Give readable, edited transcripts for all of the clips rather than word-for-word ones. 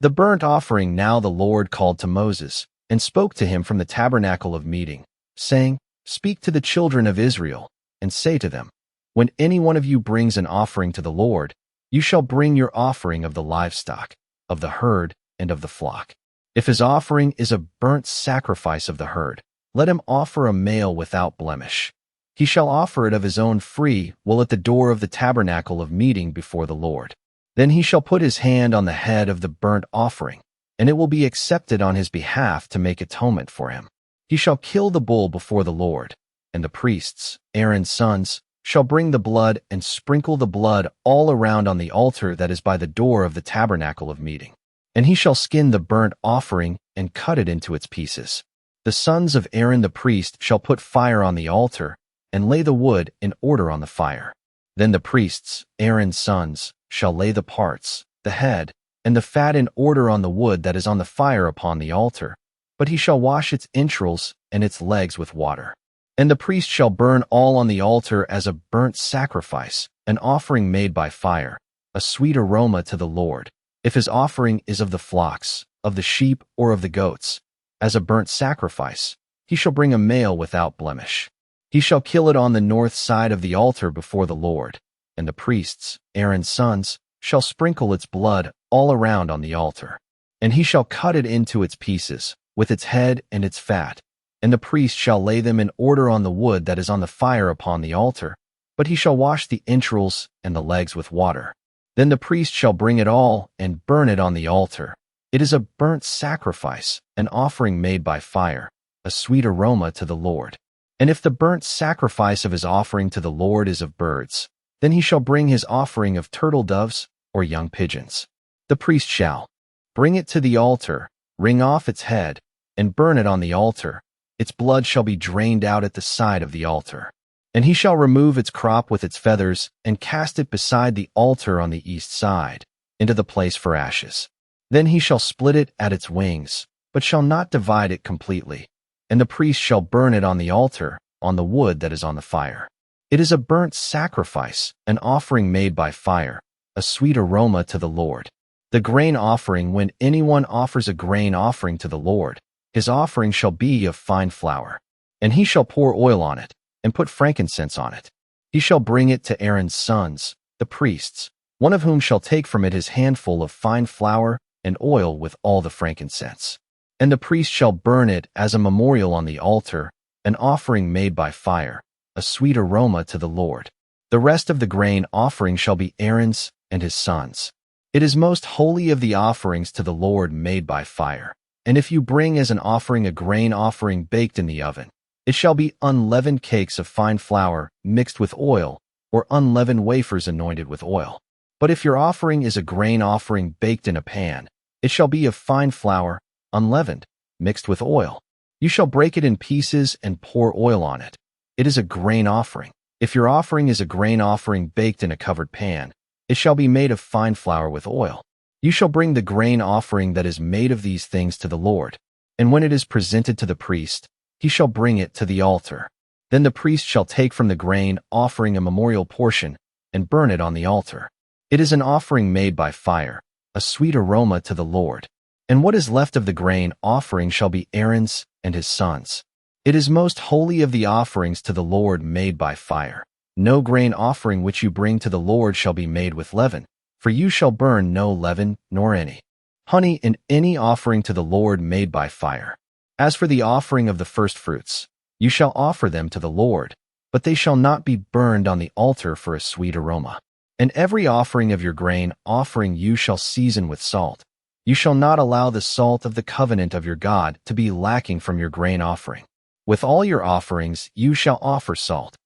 The burnt offering. Now the Lord called to Moses, and spoke to him from the tabernacle of meeting, saying, Speak to the children of Israel, and say to them, When any one of you brings an offering to the Lord, you shall bring your offering of the livestock, of the herd, and of the flock. If his offering is a burnt sacrifice of the herd, let him offer a male without blemish. He shall offer it of his own free will at the door of the tabernacle of meeting before the Lord. Then he shall put his hand on the head of the burnt offering, and it will be accepted on his behalf to make atonement for him. He shall kill the bull before the Lord, and the priests, Aaron's sons, shall bring the blood and sprinkle the blood all around on the altar that is by the door of the tabernacle of meeting. And he shall skin the burnt offering and cut it into its pieces. The sons of Aaron the priest shall put fire on the altar and lay the wood in order on the fire. Then the priests, Aaron's sons, shall lay the parts, the head, and the fat in order on the wood that is on the fire upon the altar, but he shall wash its entrails and its legs with water. And the priest shall burn all on the altar as a burnt sacrifice, an offering made by fire, a sweet aroma to the Lord, if his offering is of the flocks, of the sheep, or of the goats. As a burnt sacrifice, he shall bring a male without blemish. He shall kill it on the north side of the altar before the Lord, and the priests, Aaron's sons, shall sprinkle its blood all around on the altar. And he shall cut it into its pieces, with its head and its fat, and the priest shall lay them in order on the wood that is on the fire upon the altar, but he shall wash the entrails and the legs with water. Then the priest shall bring it all and burn it on the altar. It is a burnt sacrifice, an offering made by fire, a sweet aroma to the Lord. And if the burnt sacrifice of his offering to the Lord is of birds, then he shall bring his offering of turtle doves or young pigeons. The priest shall bring it to the altar, wring off its head, and burn it on the altar. Its blood shall be drained out at the side of the altar. And he shall remove its crop with its feathers, and cast it beside the altar on the east side, into the place for ashes. Then he shall split it at its wings, but shall not divide it completely. And the priest shall burn it on the altar, on the wood that is on the fire. It is a burnt sacrifice, an offering made by fire, a sweet aroma to the Lord. The grain offering. When anyone offers a grain offering to the Lord, his offering shall be of fine flour. And he shall pour oil on it, and put frankincense on it. He shall bring it to Aaron's sons, the priests, one of whom shall take from it his handful of fine flour and oil with all the frankincense. And the priest shall burn it as a memorial on the altar, an offering made by fire, a sweet aroma to the Lord. The rest of the grain offering shall be Aaron's and his sons. It is most holy of the offerings to the Lord made by fire. And if you bring as an offering a grain offering baked in the oven, it shall be unleavened cakes of fine flour mixed with oil, or unleavened wafers anointed with oil. But if your offering is a grain offering baked in a pan, it shall be of fine flour, unleavened, mixed with oil. You shall break it in pieces and pour oil on it. It is a grain offering. If your offering is a grain offering baked in a covered pan, it shall be made of fine flour with oil. You shall bring the grain offering that is made of these things to the Lord, and when it is presented to the priest, he shall bring it to the altar. Then the priest shall take from the grain offering a memorial portion and burn it on the altar. It is an offering made by fire, a sweet aroma to the Lord. And what is left of the grain offering shall be Aaron's and his sons. It is most holy of the offerings to the Lord made by fire. No grain offering which you bring to the Lord shall be made with leaven, for you shall burn no leaven nor any honey in any offering to the Lord made by fire. As for the offering of the firstfruits, you shall offer them to the Lord, but they shall not be burned on the altar for a sweet aroma. And every offering of your grain offering you shall season with salt. You shall not allow the salt of the covenant of your God to be lacking from your grain offering. With all your offerings you shall offer salt.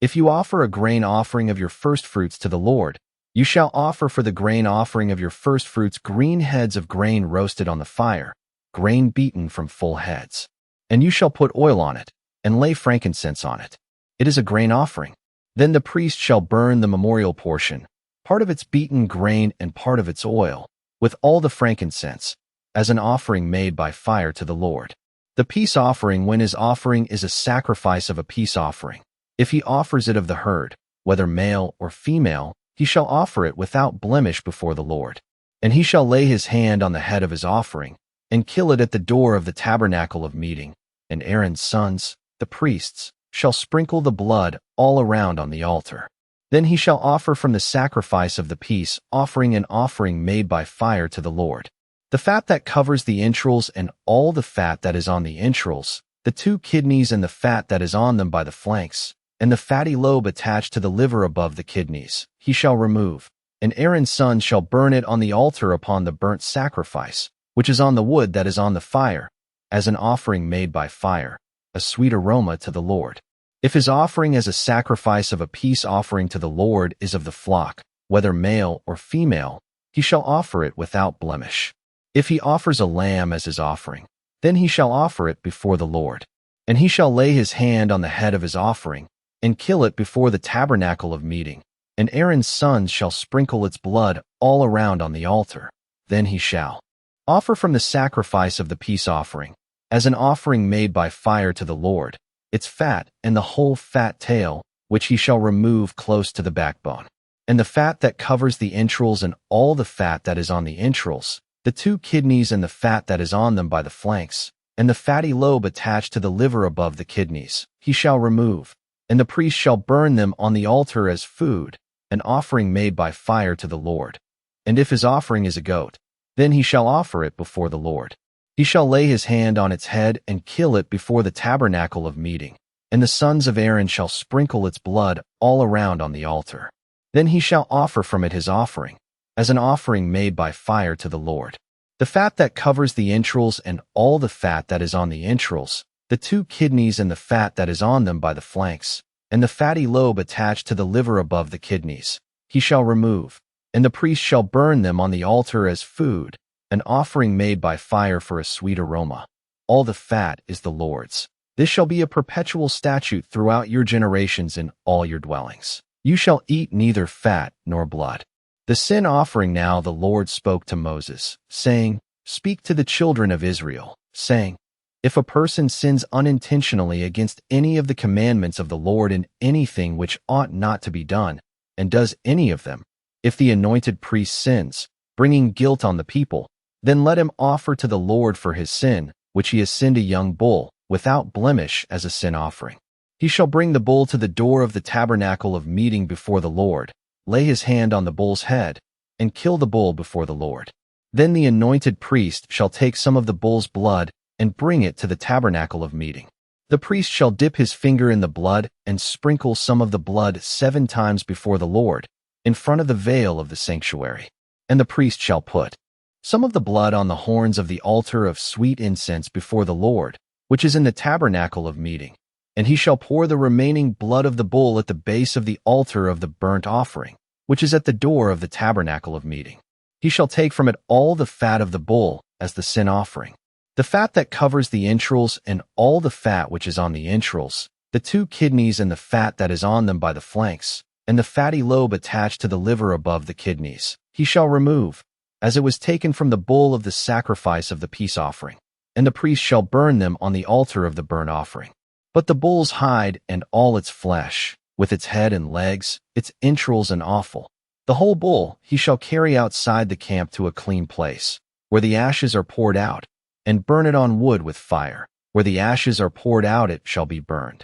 If you offer a grain offering of your firstfruits to the Lord, you shall offer for the grain offering of your firstfruits green heads of grain roasted on the fire, grain beaten from full heads. And you shall put oil on it, and lay frankincense on it. It is a grain offering. Then the priest shall burn the memorial portion, part of its beaten grain and part of its oil, with all the frankincense, as an offering made by fire to the Lord. The peace offering. When his offering is a sacrifice of a peace offering, if he offers it of the herd, whether male or female, he shall offer it without blemish before the Lord. And he shall lay his hand on the head of his offering, and kill it at the door of the tabernacle of meeting. And Aaron's sons, the priests, shall sprinkle the blood all around on the altar. Then he shall offer from the sacrifice of the peace offering an offering made by fire to the Lord. The fat that covers the entrails and all the fat that is on the entrails, the 2 kidneys and the fat that is on them by the flanks, and the fatty lobe attached to the liver above the kidneys, he shall remove. And Aaron's sons shall burn it on the altar upon the burnt sacrifice, which is on the wood that is on the fire, as an offering made by fire, a sweet aroma to the Lord. If his offering as a sacrifice of a peace offering to the Lord is of the flock, whether male or female, he shall offer it without blemish. If he offers a lamb as his offering, then he shall offer it before the Lord. And he shall lay his hand on the head of his offering, and kill it before the tabernacle of meeting. And Aaron's sons shall sprinkle its blood all around on the altar. Then he shall offer from the sacrifice of the peace offering, as an offering made by fire to the Lord, its fat and the whole fat tail, which he shall remove close to the backbone, and the fat that covers the entrails and all the fat that is on the entrails, the 2 kidneys and the fat that is on them by the flanks, and the fatty lobe attached to the liver above the kidneys, he shall remove. And the priest shall burn them on the altar as food, an offering made by fire to the Lord. And if his offering is a goat, then he shall offer it before the Lord. He shall lay his hand on its head and kill it before the tabernacle of meeting. And the sons of Aaron shall sprinkle its blood all around on the altar. Then he shall offer from it his offering, as an offering made by fire to the Lord. The fat that covers the entrails and all the fat that is on the entrails, the 2 kidneys and the fat that is on them by the flanks, and the fatty lobe attached to the liver above the kidneys, he shall remove. And the priest shall burn them on the altar as food, an offering made by fire for a sweet aroma. All the fat is the Lord's. This shall be a perpetual statute throughout your generations in all your dwellings. You shall eat neither fat nor blood. The sin offering. Now the Lord spoke to Moses, saying, Speak to the children of Israel, saying, If a person sins unintentionally against any of the commandments of the Lord in anything which ought not to be done, and does any of them, if the anointed priest sins, bringing guilt on the people, then let him offer to the Lord for his sin, which he has sinned, a young bull, without blemish as a sin offering. He shall bring the bull to the door of the tabernacle of meeting before the Lord, lay his hand on the bull's head, and kill the bull before the Lord. Then the anointed priest shall take some of the bull's blood and bring it to the tabernacle of meeting. The priest shall dip his finger in the blood and sprinkle some of the blood 7 times before the Lord, in front of the veil of the sanctuary. And the priest shall put some of the blood on the horns of the altar of sweet incense before the Lord, which is in the tabernacle of meeting. And he shall pour the remaining blood of the bull at the base of the altar of the burnt offering, which is at the door of the tabernacle of meeting. He shall take from it all the fat of the bull as the sin offering, the fat that covers the entrails and all the fat which is on the entrails, the 2 kidneys and the fat that is on them by the flanks, and the fatty lobe attached to the liver above the kidneys, he shall remove, as it was taken from the bull of the sacrifice of the peace offering. And the priest shall burn them on the altar of the burnt offering. But the bull's hide and all its flesh, with its head and legs, its entrails and offal, the whole bull he shall carry outside the camp to a clean place, where the ashes are poured out, and burn it on wood with fire. Where the ashes are poured out it shall be burned.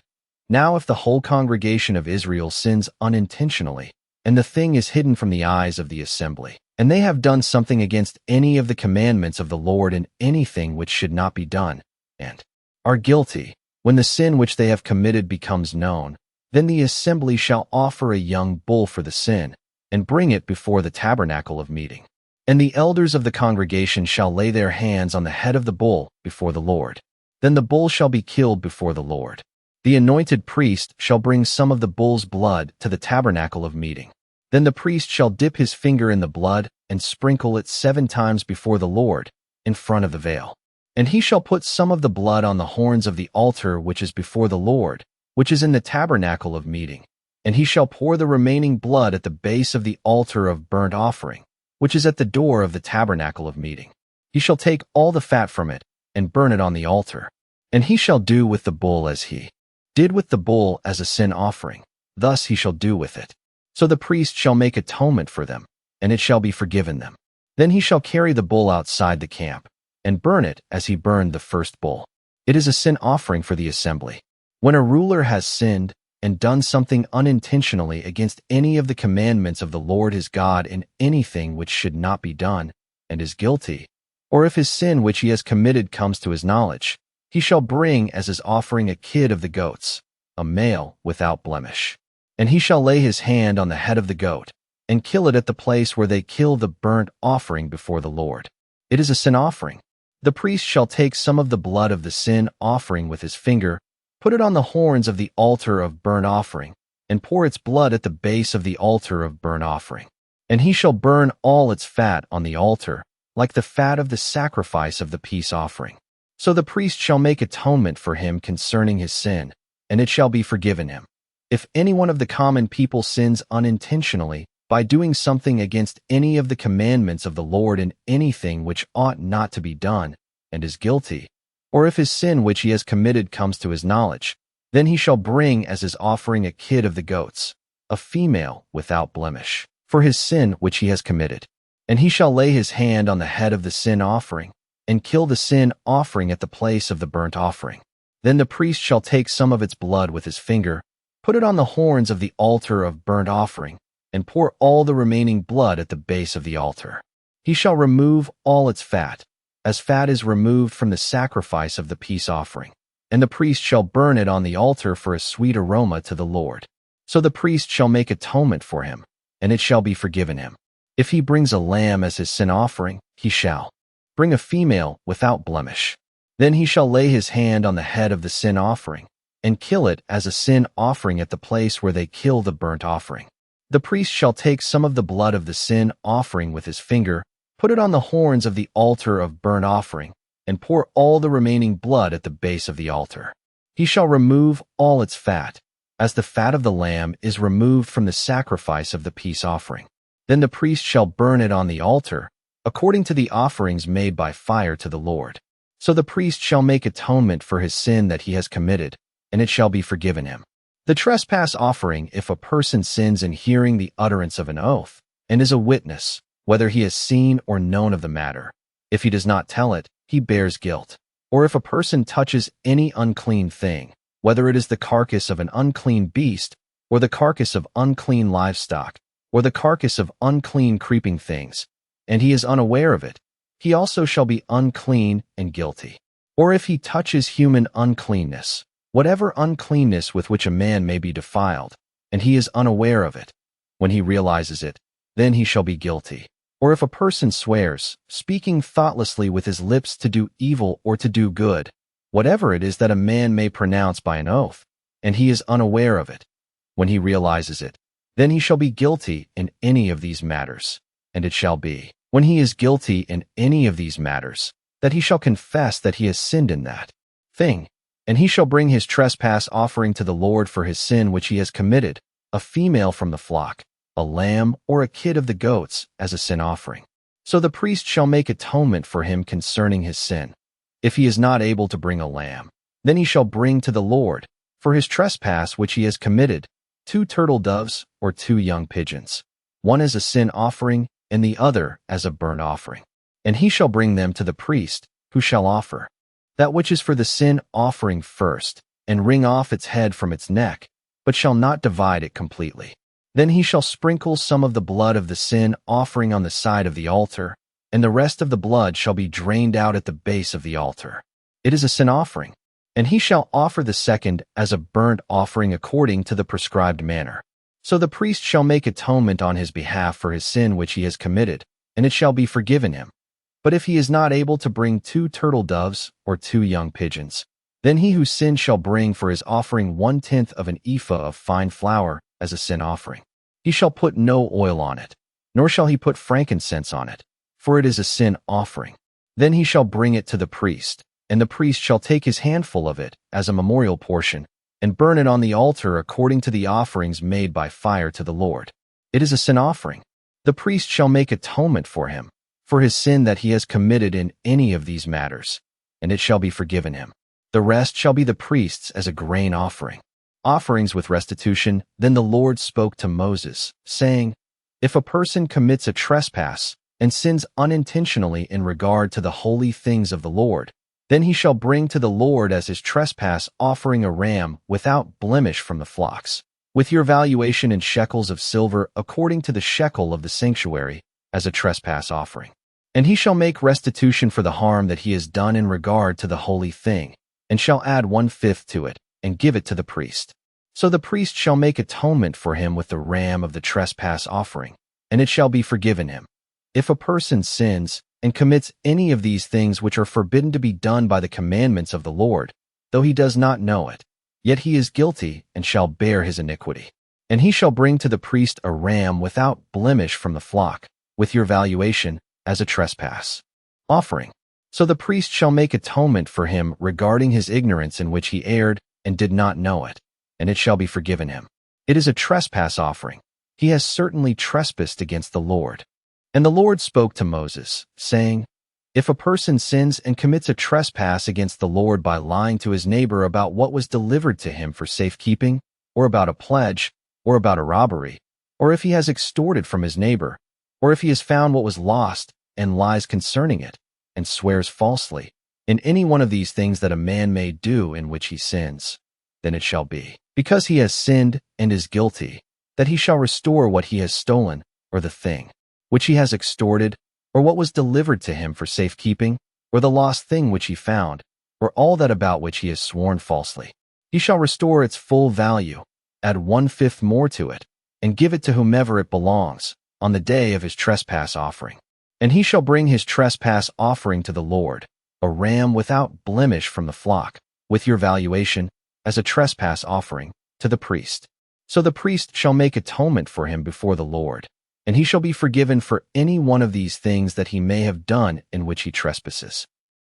Now if the whole congregation of Israel sins unintentionally, and the thing is hidden from the eyes of the assembly, and they have done something against any of the commandments of the Lord in anything which should not be done, and are guilty, when the sin which they have committed becomes known, then the assembly shall offer a young bull for the sin, and bring it before the tabernacle of meeting. And the elders of the congregation shall lay their hands on the head of the bull before the Lord. Then the bull shall be killed before the Lord. The anointed priest shall bring some of the bull's blood to the tabernacle of meeting. Then the priest shall dip his finger in the blood and sprinkle it 7 times before the Lord, in front of the veil. And he shall put some of the blood on the horns of the altar which is before the Lord, which is in the tabernacle of meeting. And he shall pour the remaining blood at the base of the altar of burnt offering, which is at the door of the tabernacle of meeting. He shall take all the fat from it, and burn it on the altar. And he shall do with the bull as he did with the bull as a sin offering. Thus he shall do with it. So the priest shall make atonement for them, and it shall be forgiven them. Then he shall carry the bull outside the camp, and burn it as he burned the first bull. It is a sin offering for the assembly. When a ruler has sinned and done something unintentionally against any of the commandments of the Lord his God in anything which should not be done, and is guilty, or if his sin which he has committed comes to his knowledge, he shall bring as his offering a kid of the goats, a male without blemish. And he shall lay his hand on the head of the goat, and kill it at the place where they kill the burnt offering before the Lord. It is a sin offering. The priest shall take some of the blood of the sin offering with his finger, put it on the horns of the altar of burnt offering, and pour its blood at the base of the altar of burnt offering. And he shall burn all its fat on the altar, like the fat of the sacrifice of the peace offering. So the priest shall make atonement for him concerning his sin, and it shall be forgiven him. If any one of the common people sins unintentionally by doing something against any of the commandments of the Lord in anything which ought not to be done, and is guilty, or if his sin which he has committed comes to his knowledge, then he shall bring as his offering a kid of the goats, a female without blemish, for his sin which he has committed. And he shall lay his hand on the head of the sin offering, and kill the sin offering at the place of the burnt offering. Then the priest shall take some of its blood with his finger, put it on the horns of the altar of burnt offering, and pour all the remaining blood at the base of the altar. He shall remove all its fat, as fat is removed from the sacrifice of the peace offering, and the priest shall burn it on the altar for a sweet aroma to the Lord. So the priest shall make atonement for him, and it shall be forgiven him. If he brings a lamb as his sin offering, he shall bring a female without blemish. Then he shall lay his hand on the head of the sin offering, and kill it as a sin offering at the place where they kill the burnt offering. The priest shall take some of the blood of the sin offering with his finger, put it on the horns of the altar of burnt offering, and pour all the remaining blood at the base of the altar. He shall remove all its fat, as the fat of the lamb is removed from the sacrifice of the peace offering. Then the priest shall burn it on the altar, according to the offerings made by fire to the Lord. So the priest shall make atonement for his sin that he has committed, and it shall be forgiven him. The trespass offering, if a person sins in hearing the utterance of an oath, and is a witness, whether he has seen or known of the matter. If he does not tell it, he bears guilt. Or if a person touches any unclean thing, whether it is the carcass of an unclean beast, or the carcass of unclean livestock, or the carcass of unclean creeping things, and he is unaware of it, he also shall be unclean and guilty. Or if he touches human uncleanness, whatever uncleanness with which a man may be defiled, and he is unaware of it, when he realizes it, then he shall be guilty. Or if a person swears, speaking thoughtlessly with his lips to do evil or to do good, whatever it is that a man may pronounce by an oath, and he is unaware of it, when he realizes it, then he shall be guilty in any of these matters. And it shall be, when he is guilty in any of these matters, that he shall confess that he has sinned in that thing, and he shall bring his trespass offering to the Lord for his sin which he has committed, a female from the flock, a lamb or a kid of the goats, as a sin offering. So the priest shall make atonement for him concerning his sin. If he is not able to bring a lamb, then he shall bring to the Lord, for his trespass which he has committed, 2 turtle doves or 2 young pigeons, one as a sin offering and the other as a burnt offering. And he shall bring them to the priest, who shall offer that which is for the sin offering first, and wring off its head from its neck, but shall not divide it completely. Then he shall sprinkle some of the blood of the sin offering on the side of the altar, and the rest of the blood shall be drained out at the base of the altar. It is a sin offering. And he shall offer the second as a burnt offering according to the prescribed manner. So the priest shall make atonement on his behalf for his sin which he has committed, and it shall be forgiven him. But if he is not able to bring 2 turtle doves or 2 young pigeons, then he who sinned shall bring for his offering 1/10 of an ephah of fine flour as a sin offering. He shall put no oil on it, nor shall he put frankincense on it, for it is a sin offering. Then he shall bring it to the priest, and the priest shall take his handful of it as a memorial portion, and burn it on the altar according to the offerings made by fire to the Lord. It is a sin offering. The priest shall make atonement for him, for his sin that he has committed in any of these matters, and it shall be forgiven him. The rest shall be the priest's as a grain offering. Offerings with restitution. Then the Lord spoke to Moses, saying, If a person commits a trespass, and sins unintentionally in regard to the holy things of the Lord, then he shall bring to the Lord as his trespass offering a ram without blemish from the flocks, with your valuation in shekels of silver according to the shekel of the sanctuary, as a trespass offering. And he shall make restitution for the harm that he has done in regard to the holy thing, and shall add 1/5 to it, and give it to the priest. So the priest shall make atonement for him with the ram of the trespass offering, and it shall be forgiven him. If a person sins and commits any of these things which are forbidden to be done by the commandments of the Lord, though he does not know it, yet he is guilty and shall bear his iniquity. And he shall bring to the priest a ram without blemish from the flock, with your valuation, as a trespass offering. So the priest shall make atonement for him regarding his ignorance in which he erred and did not know it, and it shall be forgiven him. It is a trespass offering. He has certainly trespassed against the Lord. And the Lord spoke to Moses, saying, If a person sins and commits a trespass against the Lord by lying to his neighbor about what was delivered to him for safekeeping, or about a pledge, or about a robbery, or if he has extorted from his neighbor, or if he has found what was lost and lies concerning it, and swears falsely, in any one of these things that a man may do in which he sins, then it shall be, because he has sinned and is guilty, that he shall restore what he has stolen, or the thing which he has extorted, or what was delivered to him for safekeeping, or the lost thing which he found, or all that about which he has sworn falsely. He shall restore its full value, add 1/5 more to it, and give it to whomever it belongs, on the day of his trespass offering. And he shall bring his trespass offering to the Lord, a ram without blemish from the flock, with your valuation, as a trespass offering, to the priest. So the priest shall make atonement for him before the Lord, and he shall be forgiven for any one of these things that he may have done in which he trespasses.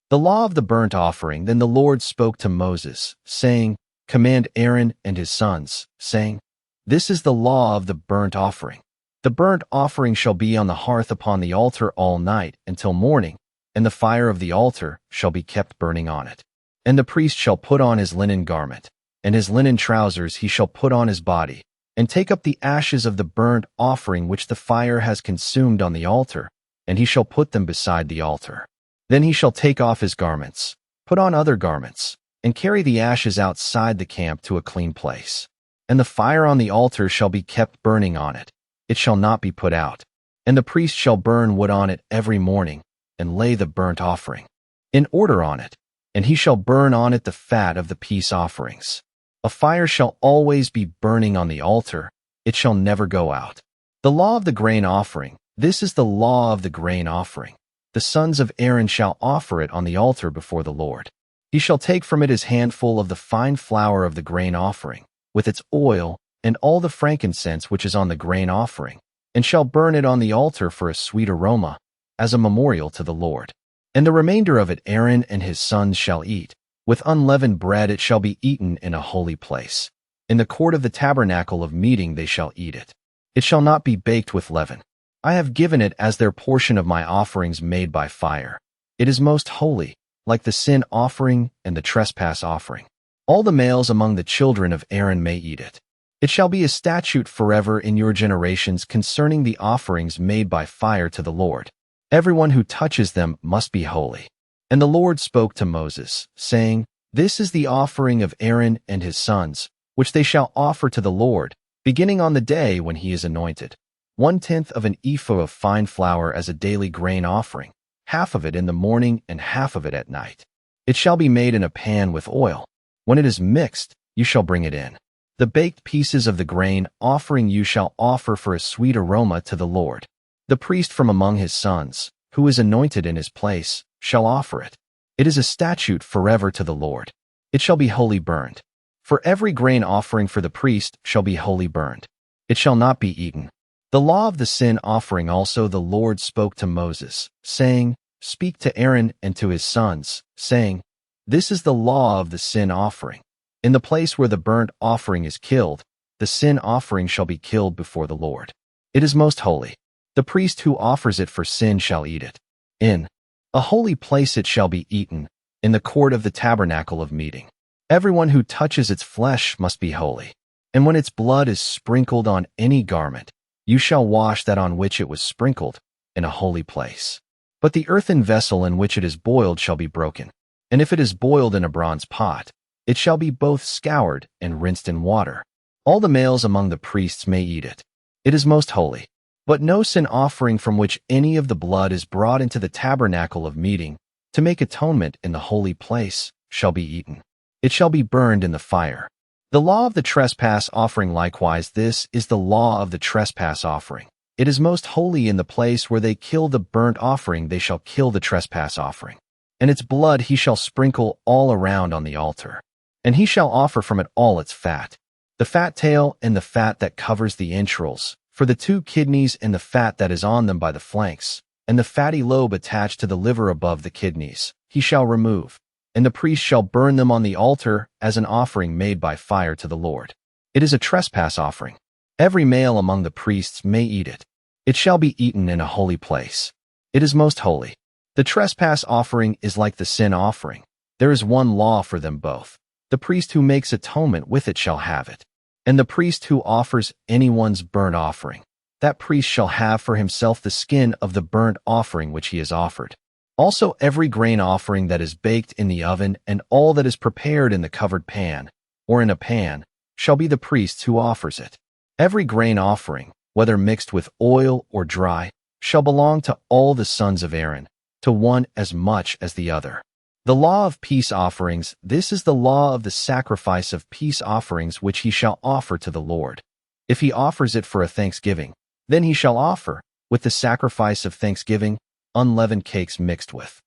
The law of the burnt offering. Then the Lord spoke to Moses, saying, Command Aaron and his sons, saying, This is the law of the burnt offering. The burnt offering shall be on the hearth upon the altar all night until morning, and the fire of the altar shall be kept burning on it. And the priest shall put on his linen garment, and his linen trousers he shall put on his body, and take up the ashes of the burnt offering which the fire has consumed on the altar, and he shall put them beside the altar. Then he shall take off his garments, put on other garments, and carry the ashes outside the camp to a clean place. And the fire on the altar shall be kept burning on it. It shall not be put out. And the priest shall burn wood on it every morning, and lay the burnt offering in order on it, and he shall burn on it the fat of the peace offerings. A fire shall always be burning on the altar, it shall never go out. The law of the grain offering. This is the law of the grain offering. The sons of Aaron shall offer it on the altar before the Lord. He shall take from it his handful of the fine flour of the grain offering, with its oil, and all the frankincense which is on the grain offering, and shall burn it on the altar for a sweet aroma, as a memorial to the Lord. And the remainder of it Aaron and his sons shall eat. With unleavened bread it shall be eaten in a holy place. In the court of the Tabernacle of Meeting they shall eat it. It shall not be baked with leaven. I have given it as their portion of my offerings made by fire. It is most holy, like the sin offering and the trespass offering. All the males among the children of Aaron may eat it. It shall be a statute forever in your generations concerning the offerings made by fire to the Lord. Everyone who touches them must be holy. And the Lord spoke to Moses, saying, This is the offering of Aaron and his sons, which they shall offer to the Lord, beginning on the day when he is anointed. 1/10 of an ephah of fine flour as a daily grain offering, half of it in the morning and half of it at night. It shall be made in a pan with oil. When it is mixed, you shall bring it in. The baked pieces of the grain offering you shall offer for a sweet aroma to the Lord. The priest from among his sons, who is anointed in his place, shall offer it. It is a statute forever to the Lord. It shall be wholly burned. For every grain offering for the priest shall be wholly burned. It shall not be eaten. The law of the sin offering also the Lord spoke to Moses, saying, Speak to Aaron and to his sons, saying, This is the law of the sin offering. In the place where the burnt offering is killed, the sin offering shall be killed before the Lord. It is most holy. The priest who offers it for sin shall eat it. In a holy place it shall be eaten, in the court of the Tabernacle of Meeting. Everyone who touches its flesh must be holy. And when its blood is sprinkled on any garment, you shall wash that on which it was sprinkled, in a holy place. But the earthen vessel in which it is boiled shall be broken. And if it is boiled in a bronze pot, it shall be both scoured and rinsed in water. All the males among the priests may eat it. It is most holy. But no sin offering from which any of the blood is brought into the tabernacle of meeting to make atonement in the holy place shall be eaten. It shall be burned in the fire. The law of the trespass offering likewise, this is the law of the trespass offering. It is most holy. In the place where they kill the burnt offering they shall kill the trespass offering. And its blood he shall sprinkle all around on the altar. And he shall offer from it all its fat, the fat tail and the fat that covers the entrails, for the 2 kidneys and the fat that is on them by the flanks, and the fatty lobe attached to the liver above the kidneys, he shall remove. And the priest shall burn them on the altar as an offering made by fire to the Lord. It is a trespass offering. Every male among the priests may eat it. It shall be eaten in a holy place. It is most holy. The trespass offering is like the sin offering. There is one law for them both. The priest who makes atonement with it shall have it. And the priest who offers anyone's burnt offering, that priest shall have for himself the skin of the burnt offering which he has offered. Also every grain offering that is baked in the oven and all that is prepared in the covered pan, or in a pan, shall be the priest's who offers it. Every grain offering, whether mixed with oil or dry, shall belong to all the sons of Aaron, to one as much as the other. The law of peace offerings, this is the law of the sacrifice of peace offerings which he shall offer to the Lord. If he offers it for a thanksgiving, then he shall offer, with the sacrifice of thanksgiving, unleavened cakes mixed with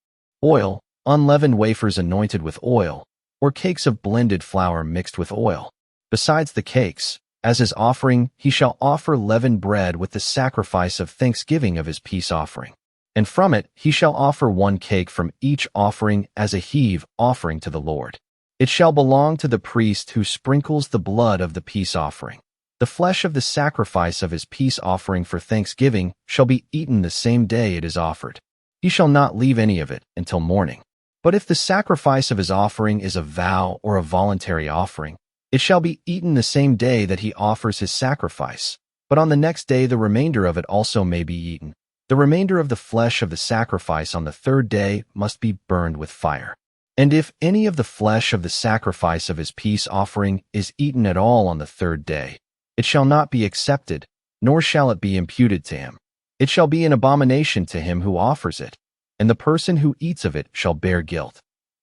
oil, unleavened wafers anointed with oil, or cakes of blended flour mixed with oil. Besides the cakes, as his offering, he shall offer leavened bread with the sacrifice of thanksgiving of his peace offering. And from it he shall offer 1 cake from each offering as a heave offering to the Lord. It shall belong to the priest who sprinkles the blood of the peace offering. The flesh of the sacrifice of his peace offering for thanksgiving shall be eaten the same day it is offered. He shall not leave any of it until morning. But if the sacrifice of his offering is a vow or a voluntary offering, it shall be eaten the same day that he offers his sacrifice. But on the next day the remainder of it also may be eaten. The remainder of the flesh of the sacrifice on the 3rd day must be burned with fire. And if any of the flesh of the sacrifice of his peace offering is eaten at all on the 3rd day, it shall not be accepted, nor shall it be imputed to him. It shall be an abomination to him who offers it, and the person who eats of it shall bear guilt.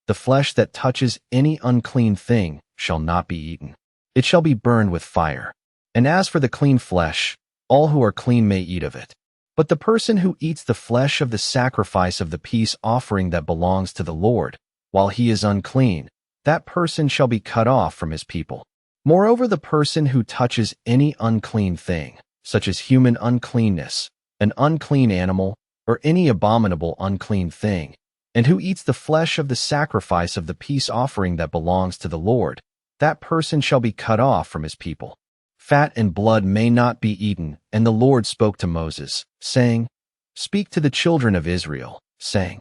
The flesh that touches any unclean thing shall not be eaten. It shall be burned with fire. And as for the clean flesh, all who are clean may eat of it. But the person who eats the flesh of the sacrifice of the peace offering that belongs to the Lord, while he is unclean, that person shall be cut off from his people. Moreover, the person who touches any unclean thing, such as human uncleanness, an unclean animal, or any abominable unclean thing, and who eats the flesh of the sacrifice of the peace offering that belongs to the Lord, that person shall be cut off from his people. Fat and blood may not be eaten, and the Lord spoke to Moses, saying, Speak to the children of Israel, saying,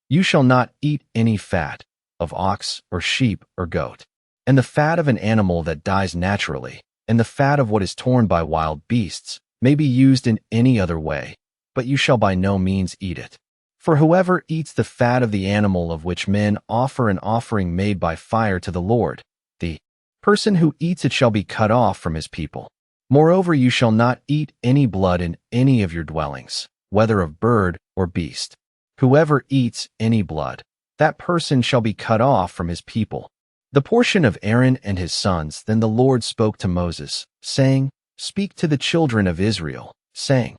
You shall not eat any fat of ox or sheep or goat, and the fat of an animal that dies naturally, and the fat of what is torn by wild beasts may be used in any other way, but you shall by no means eat it. For whoever eats the fat of the animal of which men offer an offering made by fire to the Lord, the person who eats it shall be cut off from his people. Moreover, you shall not eat any blood in any of your dwellings, whether of bird or beast. Whoever eats any blood, that person shall be cut off from his people. The portion of Aaron and his sons. Then the Lord spoke to Moses, saying, Speak to the children of Israel, saying,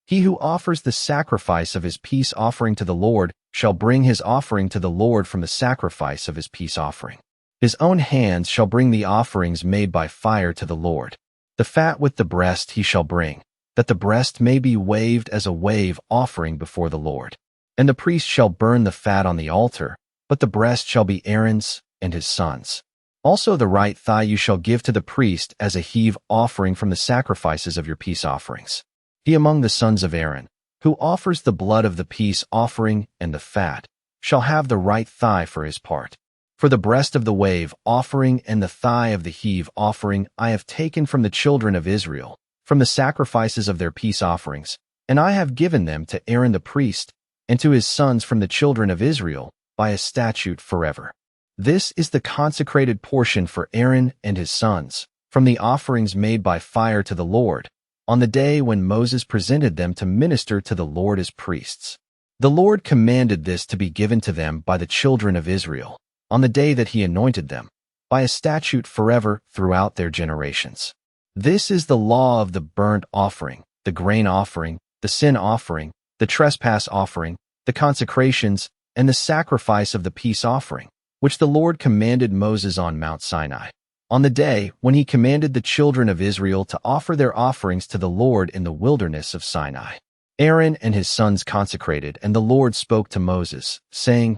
He who offers the sacrifice of his peace offering to the Lord shall bring his offering to the Lord from the sacrifice of his peace offering. His own hands shall bring the offerings made by fire to the Lord. The fat with the breast he shall bring, that the breast may be waved as a wave offering before the Lord. And the priest shall burn the fat on the altar, but the breast shall be Aaron's and his sons. Also the right thigh you shall give to the priest as a heave offering from the sacrifices of your peace offerings. He among the sons of Aaron, who offers the blood of the peace offering and the fat, shall have the right thigh for his part. For the breast of the wave offering and the thigh of the heave offering I have taken from the children of Israel, from the sacrifices of their peace offerings, and I have given them to Aaron the priest and to his sons from the children of Israel by a statute forever. This is the consecrated portion for Aaron and his sons, from the offerings made by fire to the Lord, on the day when Moses presented them to minister to the Lord as priests. The Lord commanded this to be given to them by the children of Israel, on the day that he anointed them, by a statute forever throughout their generations. This is the law of the burnt offering, the grain offering, the sin offering, the trespass offering, the consecrations, and the sacrifice of the peace offering, which the Lord commanded Moses on Mount Sinai, on the day when he commanded the children of Israel to offer their offerings to the Lord in the wilderness of Sinai. Aaron and his sons consecrated, and the Lord spoke to Moses, saying,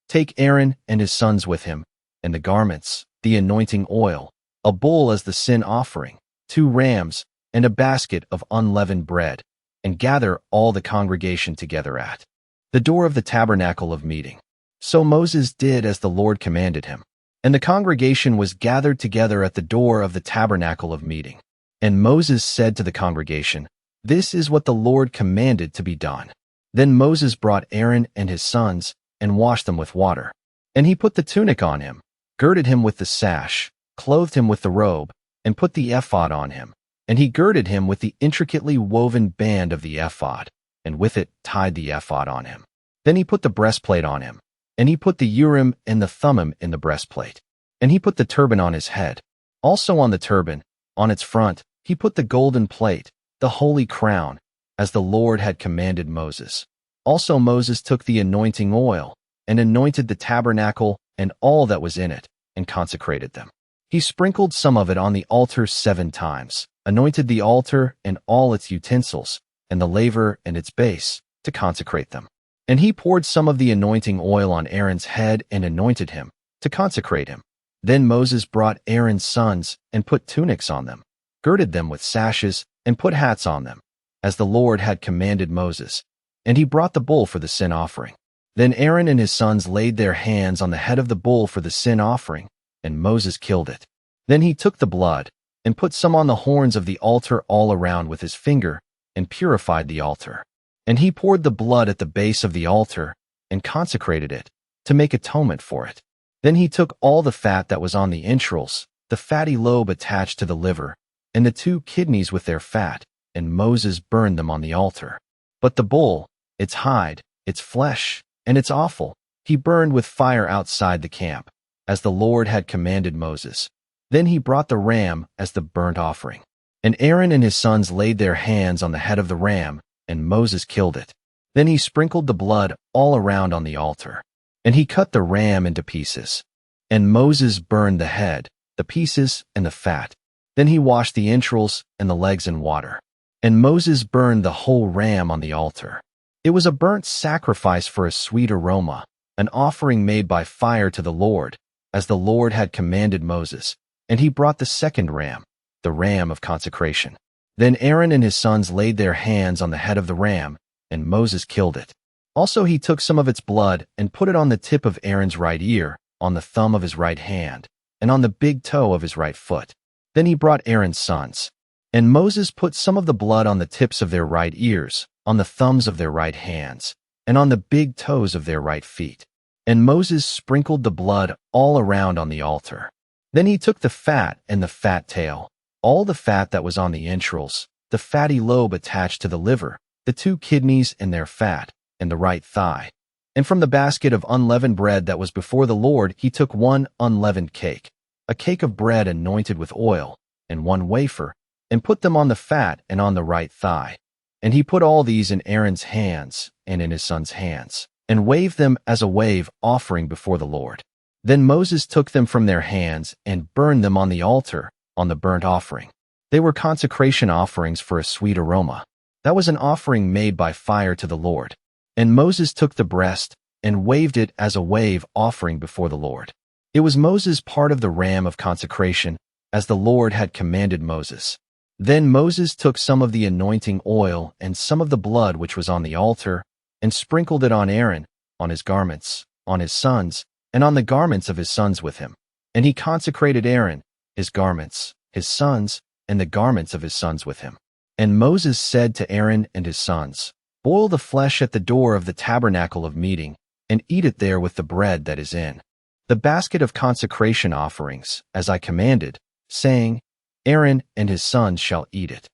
"Take Aaron and his sons with him, and the garments, the anointing oil, a bull as the sin offering, 2 rams, and a basket of unleavened bread, and gather all the congregation together at the door of the Tabernacle of Meeting." So Moses did as the Lord commanded him, and the congregation was gathered together at the door of the Tabernacle of Meeting. And Moses said to the congregation, "This is what the Lord commanded to be done." Then Moses brought Aaron and his sons and washed them with water. And he put the tunic on him, girded him with the sash, clothed him with the robe, and put the ephod on him. And he girded him with the intricately woven band of the ephod, and with it tied the ephod on him. Then he put the breastplate on him, and he put the Urim and the Thummim in the breastplate. And he put the turban on his head. Also on the turban, on its front, he put the golden plate, the holy crown, as the Lord had commanded Moses. Also Moses took the anointing oil, and anointed the tabernacle and all that was in it, and consecrated them. He sprinkled some of it on the altar 7 times, anointed the altar and all its utensils, and the laver and its base, to consecrate them. And he poured some of the anointing oil on Aaron's head and anointed him, to consecrate him. Then Moses brought Aaron's sons and put tunics on them, girded them with sashes, and put hats on them, as the Lord had commanded Moses. And he brought the bull for the sin offering. Then Aaron and his sons laid their hands on the head of the bull for the sin offering, and Moses killed it. Then he took the blood, and put some on the horns of the altar all around with his finger, and purified the altar. And he poured the blood at the base of the altar, and consecrated it, to make atonement for it. Then he took all the fat that was on the entrails, the fatty lobe attached to the liver, and the 2 kidneys with their fat, and Moses burned them on the altar. But the bull, its hide, its flesh, and its offal, he burned with fire outside the camp, as the Lord had commanded Moses. Then he brought the ram as the burnt offering. And Aaron and his sons laid their hands on the head of the ram, and Moses killed it. Then he sprinkled the blood all around on the altar. And he cut the ram into pieces. And Moses burned the head, the pieces, and the fat. Then he washed the entrails and the legs in water. And Moses burned the whole ram on the altar. It was a burnt sacrifice for a sweet aroma, an offering made by fire to the Lord, as the Lord had commanded Moses. And he brought the second ram, the ram of consecration. Then Aaron and his sons laid their hands on the head of the ram, and Moses killed it. Also he took some of its blood and put it on the tip of Aaron's right ear, on the thumb of his right hand, and on the big toe of his right foot. Then he brought Aaron's sons. And Moses put some of the blood on the tips of their right ears, on the thumbs of their right hands, and on the big toes of their right feet. And Moses sprinkled the blood all around on the altar. Then he took the fat and the fat tail, all the fat that was on the entrails, the fatty lobe attached to the liver, the 2 kidneys and their fat, and the right thigh. And from the basket of unleavened bread that was before the Lord he took 1 unleavened cake, a cake of bread anointed with oil, and 1 wafer, and put them on the fat and on the right thigh. And he put all these in Aaron's hands and in his sons' hands, and waved them as a wave offering before the Lord. Then Moses took them from their hands and burned them on the altar, on the burnt offering. They were consecration offerings for a sweet aroma. That was an offering made by fire to the Lord. And Moses took the breast and waved it as a wave offering before the Lord. It was Moses' part of the ram of consecration, as the Lord had commanded Moses. Then Moses took some of the anointing oil and some of the blood which was on the altar, and sprinkled it on Aaron, on his garments, on his sons, and on the garments of his sons with him. And he consecrated Aaron, his garments, his sons, and the garments of his sons with him. And Moses said to Aaron and his sons, "Boil the flesh at the door of the tabernacle of meeting, and eat it there with the bread that is in the basket of consecration offerings, as I commanded, saying, Aaron and his sons shall eat it.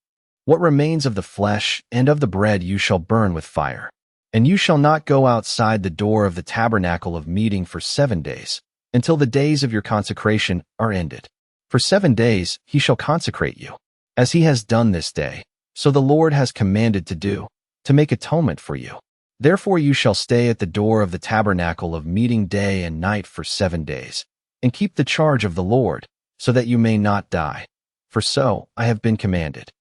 What remains of the flesh and of the bread you shall burn with fire. And you shall not go outside the door of the tabernacle of meeting for 7 days, until the days of your consecration are ended. For 7 days he shall consecrate you, as he has done this day, so the Lord has commanded to do, to make atonement for you. Therefore you shall stay at the door of the tabernacle of meeting day and night for 7 days, and keep the charge of the Lord, so that you may not die. For so I have been commanded."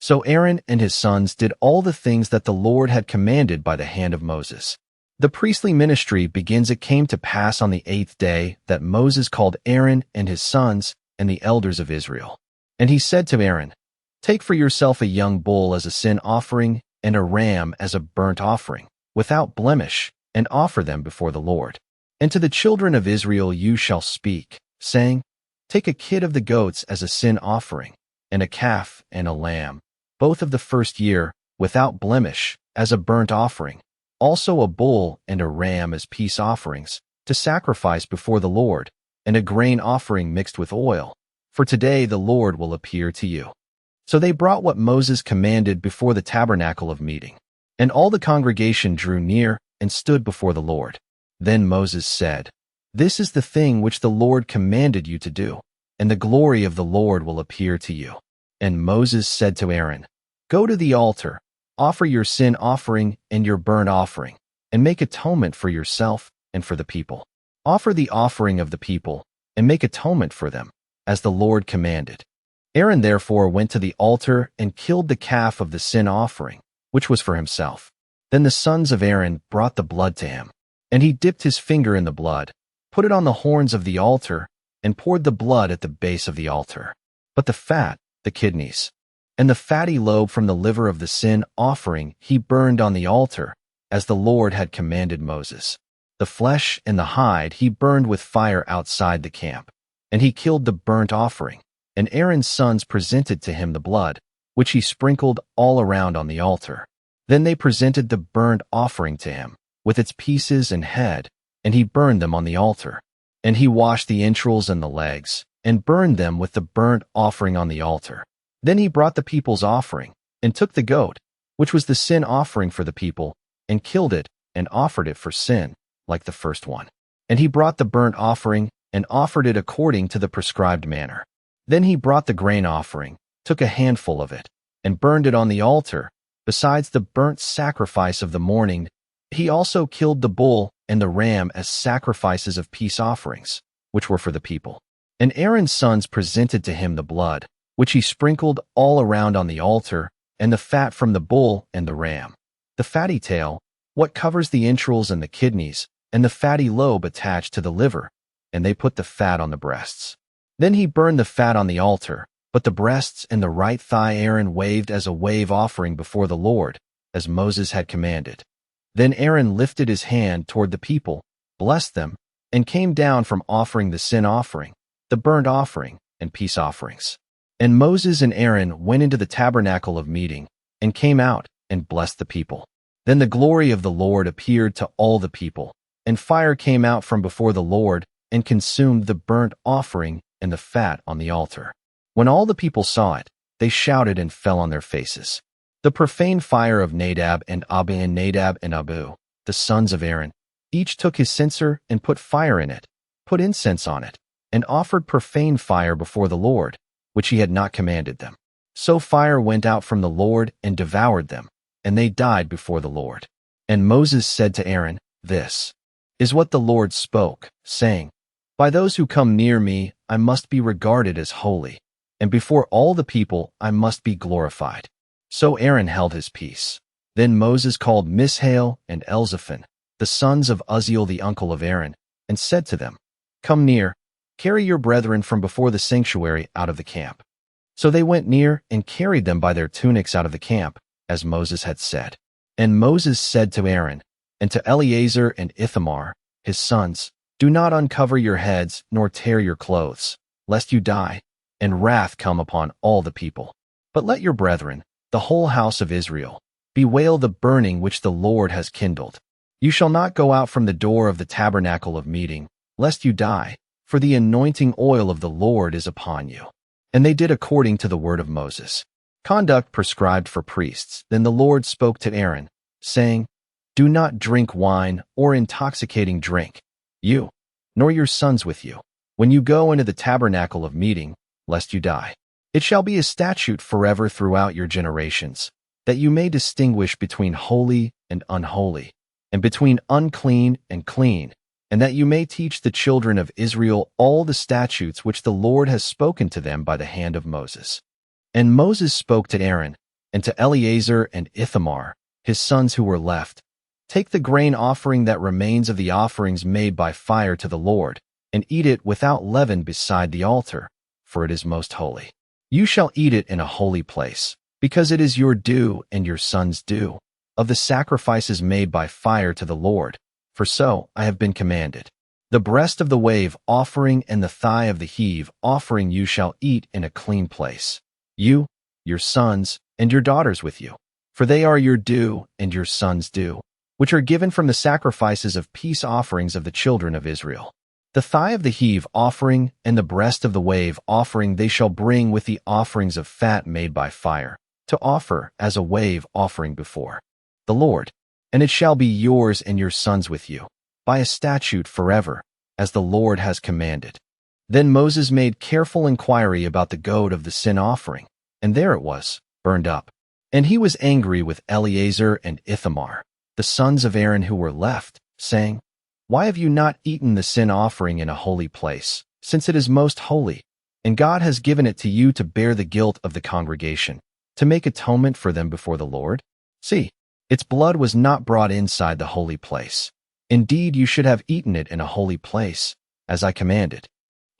So Aaron and his sons did all the things that the Lord had commanded by the hand of Moses. The priestly ministry begins. It came to pass on the 8th day that Moses called Aaron and his sons and the elders of Israel. And he said to Aaron, "Take for yourself a young bull as a sin offering and a ram as a burnt offering, without blemish, and offer them before the Lord. And to the children of Israel you shall speak, saying, Take a kid of the goats as a sin offering, and a calf and a lamb, both of the first year, without blemish, as a burnt offering, also a bull and a ram as peace offerings, to sacrifice before the Lord, and a grain offering mixed with oil, for today the Lord will appear to you." So they brought what Moses commanded before the tabernacle of meeting. And all the congregation drew near and stood before the Lord. Then Moses said, "This is the thing which the Lord commanded you to do, and the glory of the Lord will appear to you." And Moses said to Aaron, "Go to the altar, offer your sin offering and your burnt offering, and make atonement for yourself and for the people. Offer the offering of the people, and make atonement for them, as the Lord commanded." Aaron therefore went to the altar and killed the calf of the sin offering, which was for himself. Then the sons of Aaron brought the blood to him, and he dipped his finger in the blood, put it on the horns of the altar, and poured the blood at the base of the altar. But the fat, the kidneys, and the fatty lobe from the liver of the sin offering he burned on the altar, as the Lord had commanded Moses. The flesh and the hide he burned with fire outside the camp, and he killed the burnt offering, and Aaron's sons presented to him the blood, which he sprinkled all around on the altar. Then they presented the burnt offering to him, with its pieces and head, and he burned them on the altar. And he washed the entrails and the legs, and burned them with the burnt offering on the altar. Then he brought the people's offering, and took the goat, which was the sin offering for the people, and killed it, and offered it for sin, like the first one. And he brought the burnt offering, and offered it according to the prescribed manner. Then he brought the grain offering, took a handful of it, and burned it on the altar. Besides the burnt sacrifice of the morning, he also killed the bull and the ram as sacrifices of peace offerings, which were for the people. And Aaron's sons presented to him the blood, which he sprinkled all around on the altar, and the fat from the bull and the ram, the fatty tail, what covers the entrails and the kidneys, and the fatty lobe attached to the liver, and they put the fat on the breasts. Then he burned the fat on the altar, but the breasts and the right thigh Aaron waved as a wave offering before the Lord, as Moses had commanded. Then Aaron lifted his hand toward the people, blessed them, and came down from offering the sin offering, the burnt offering, and peace offerings. And Moses and Aaron went into the tabernacle of meeting, and came out and blessed the people. Then the glory of the Lord appeared to all the people, and fire came out from before the Lord, and consumed the burnt offering and the fat on the altar. When all the people saw it, they shouted and fell on their faces. The profane fire of Nadab and Abihu and Nadab and Abihu, the sons of Aaron, each took his censer and put fire in it, put incense on it, and offered profane fire before the Lord, which he had not commanded them. So fire went out from the Lord and devoured them, and they died before the Lord. And Moses said to Aaron, "This is what the Lord spoke, saying, By those who come near me I must be regarded as holy, and before all the people I must be glorified." So Aaron held his peace. Then Moses called Mishael and Elzaphan, the sons of Uzziel the uncle of Aaron, and said to them, "Come near, carry your brethren from before the sanctuary out of the camp." So they went near and carried them by their tunics out of the camp, as Moses had said. And Moses said to Aaron, and to Eleazar and Ithamar, his sons, "Do not uncover your heads, nor tear your clothes, lest you die, and wrath come upon all the people. But let your brethren, the whole house of Israel, bewail the burning which the Lord has kindled. You shall not go out from the door of the tabernacle of meeting, lest you die, for the anointing oil of the Lord is upon you. And they did according to the word of Moses. Conduct prescribed for priests. Then the Lord spoke to Aaron, saying, Do not drink wine or intoxicating drink, you, nor your sons with you, when you go into the tabernacle of meeting, lest you die. It shall be a statute forever throughout your generations, that you may distinguish between holy and unholy, and between unclean and clean, and that you may teach the children of Israel all the statutes which the Lord has spoken to them by the hand of Moses. And Moses spoke to Aaron, and to Eleazar and Ithamar, his sons who were left, Take the grain offering that remains of the offerings made by fire to the Lord, and eat it without leaven beside the altar, for it is most holy. You shall eat it in a holy place, because it is your due and your sons' due, of the sacrifices made by fire to the Lord, for so I have been commanded. The breast of the wave offering and the thigh of the heave offering you shall eat in a clean place, you, your sons, and your daughters with you, for they are your due and your sons' due, which are given from the sacrifices of peace offerings of the children of Israel. The thigh of the heave offering and the breast of the wave offering they shall bring with the offerings of fat made by fire, to offer as a wave offering before the Lord. And it shall be yours and your sons with you, by a statute forever, as the Lord has commanded. Then Moses made careful inquiry about the goat of the sin offering, and there it was, burned up. And he was angry with Eleazar and Ithamar, the sons of Aaron who were left, saying, Why have you not eaten the sin offering in a holy place, since it is most holy, and God has given it to you to bear the guilt of the congregation, to make atonement for them before the Lord? See, its blood was not brought inside the holy place. Indeed, you should have eaten it in a holy place, as I commanded.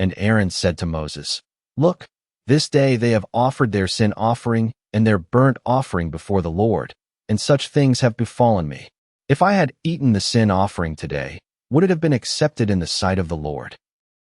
And Aaron said to Moses, Look, this day they have offered their sin offering and their burnt offering before the Lord, and such things have befallen me. If I had eaten the sin offering today, would it have been accepted in the sight of the Lord?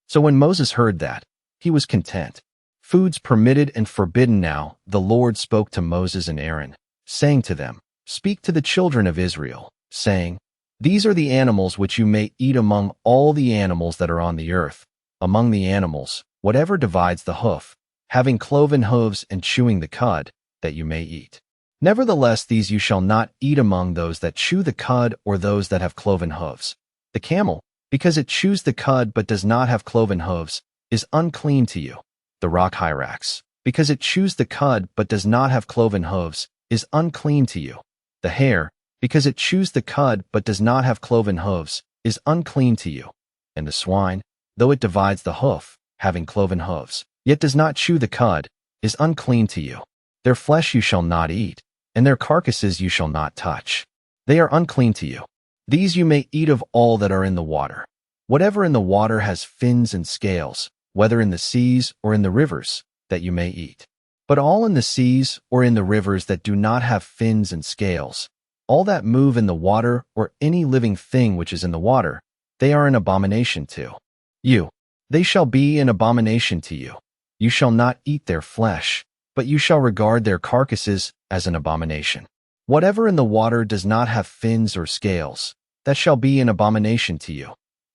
So when Moses heard that, he was content. Foods permitted and forbidden now, the Lord spoke to Moses and Aaron, saying to them, Speak to the children of Israel, saying, These are the animals which you may eat among all the animals that are on the earth. Among the animals, whatever divides the hoof, having cloven hooves and chewing the cud, that you may eat. Nevertheless, these you shall not eat among those that chew the cud or those that have cloven hooves. The camel, because it chews the cud but does not have cloven hooves, is unclean to you. The rock hyrax, because it chews the cud but does not have cloven hooves, is unclean to you. The hare, because it chews the cud but does not have cloven hooves, is unclean to you. And the swine, though it divides the hoof, having cloven hooves, yet does not chew the cud, is unclean to you. Their flesh you shall not eat, and their carcasses you shall not touch. They are unclean to you. These you may eat of all that are in the water. Whatever in the water has fins and scales, whether in the seas or in the rivers, that you may eat. But all in the seas or in the rivers that do not have fins and scales, all that move in the water or any living thing which is in the water, they are an abomination to you. They shall be an abomination to you. You shall not eat their flesh, but you shall regard their carcasses as an abomination. Whatever in the water does not have fins or scales, that shall be an abomination to you.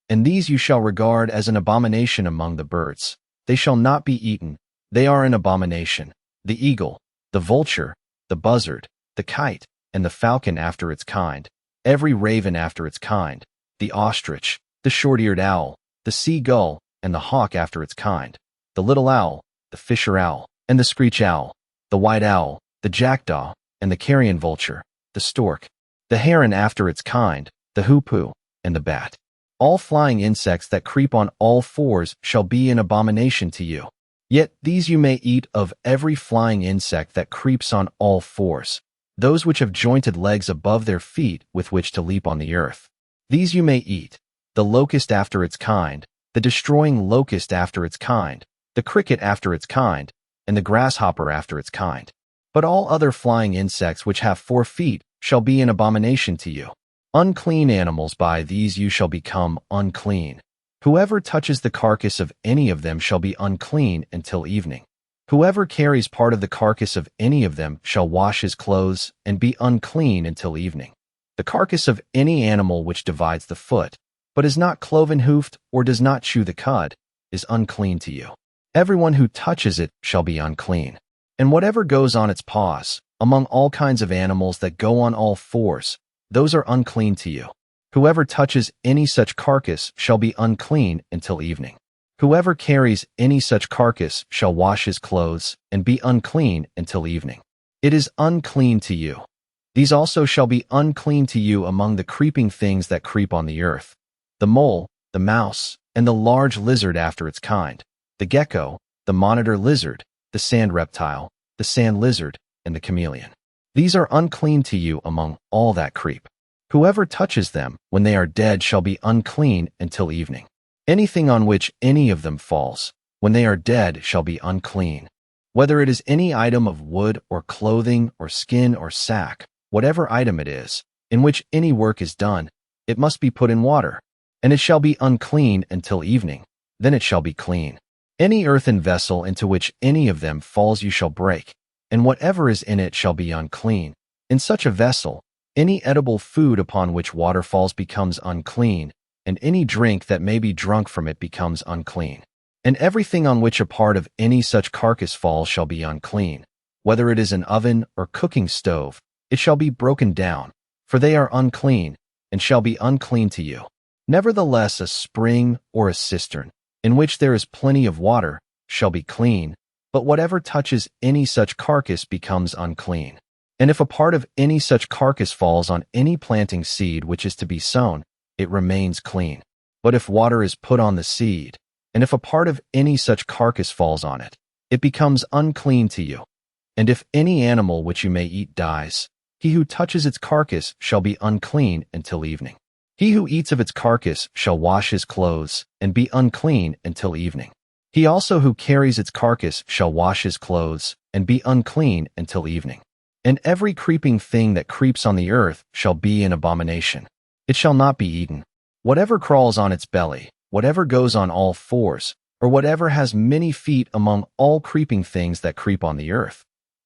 And these you shall regard as an abomination among the birds. They shall not be eaten. They are an abomination. The eagle, the vulture, the buzzard, the kite, and the falcon after its kind, every raven after its kind, the ostrich, the short-eared owl, the seagull, and the hawk after its kind, the little owl, the fisher owl, and the screech owl, the white owl, the jackdaw, and the carrion vulture, the stork, the heron after its kind, the hoopoe, and the bat. All flying insects that creep on all fours shall be an abomination to you. Yet these you may eat of every flying insect that creeps on all fours, those which have jointed legs above their feet with which to leap on the earth. These you may eat, the locust after its kind, the destroying locust after its kind, the cricket after its kind, and the grasshopper after its kind. But all other flying insects which have 4 feet shall be an abomination to you. Unclean animals, by these you shall become unclean. Whoever touches the carcass of any of them shall be unclean until evening. Whoever carries part of the carcass of any of them shall wash his clothes and be unclean until evening. The carcass of any animal which divides the foot, but is not cloven-hoofed or does not chew the cud, is unclean to you. Everyone who touches it shall be unclean. And whatever goes on its paws, among all kinds of animals that go on all fours, those are unclean to you. Whoever touches any such carcass shall be unclean until evening. Whoever carries any such carcass shall wash his clothes and be unclean until evening. It is unclean to you. These also shall be unclean to you among the creeping things that creep on the earth: the mole, the mouse, and the large lizard after its kind, the gecko, the monitor lizard, the sand reptile, the sand lizard, and the chameleon. These are unclean to you among all that creep. Whoever touches them when they are dead shall be unclean until evening. Anything on which any of them falls, when they are dead, shall be unclean. Whether it is any item of wood or clothing or skin or sack, whatever item it is, in which any work is done, it must be put in water, and it shall be unclean until evening. Then it shall be clean. Any earthen vessel into which any of them falls you shall break, and whatever is in it shall be unclean. In such a vessel, any edible food upon which water falls becomes unclean, and any drink that may be drunk from it becomes unclean. And everything on which a part of any such carcass falls shall be unclean. Whether it is an oven or cooking stove, it shall be broken down, for they are unclean, and shall be unclean to you. Nevertheless, a spring or a cistern, in which there is plenty of water, shall be clean, but whatever touches any such carcass becomes unclean. And if a part of any such carcass falls on any planting seed which is to be sown, it remains clean. But if water is put on the seed, and if a part of any such carcass falls on it, it becomes unclean to you. And if any animal which you may eat dies, he who touches its carcass shall be unclean until evening. He who eats of its carcass shall wash his clothes and be unclean until evening. He also who carries its carcass shall wash his clothes and be unclean until evening. And every creeping thing that creeps on the earth shall be an abomination. It shall not be eaten. Whatever crawls on its belly, whatever goes on all fours, or whatever has many feet among all creeping things that creep on the earth,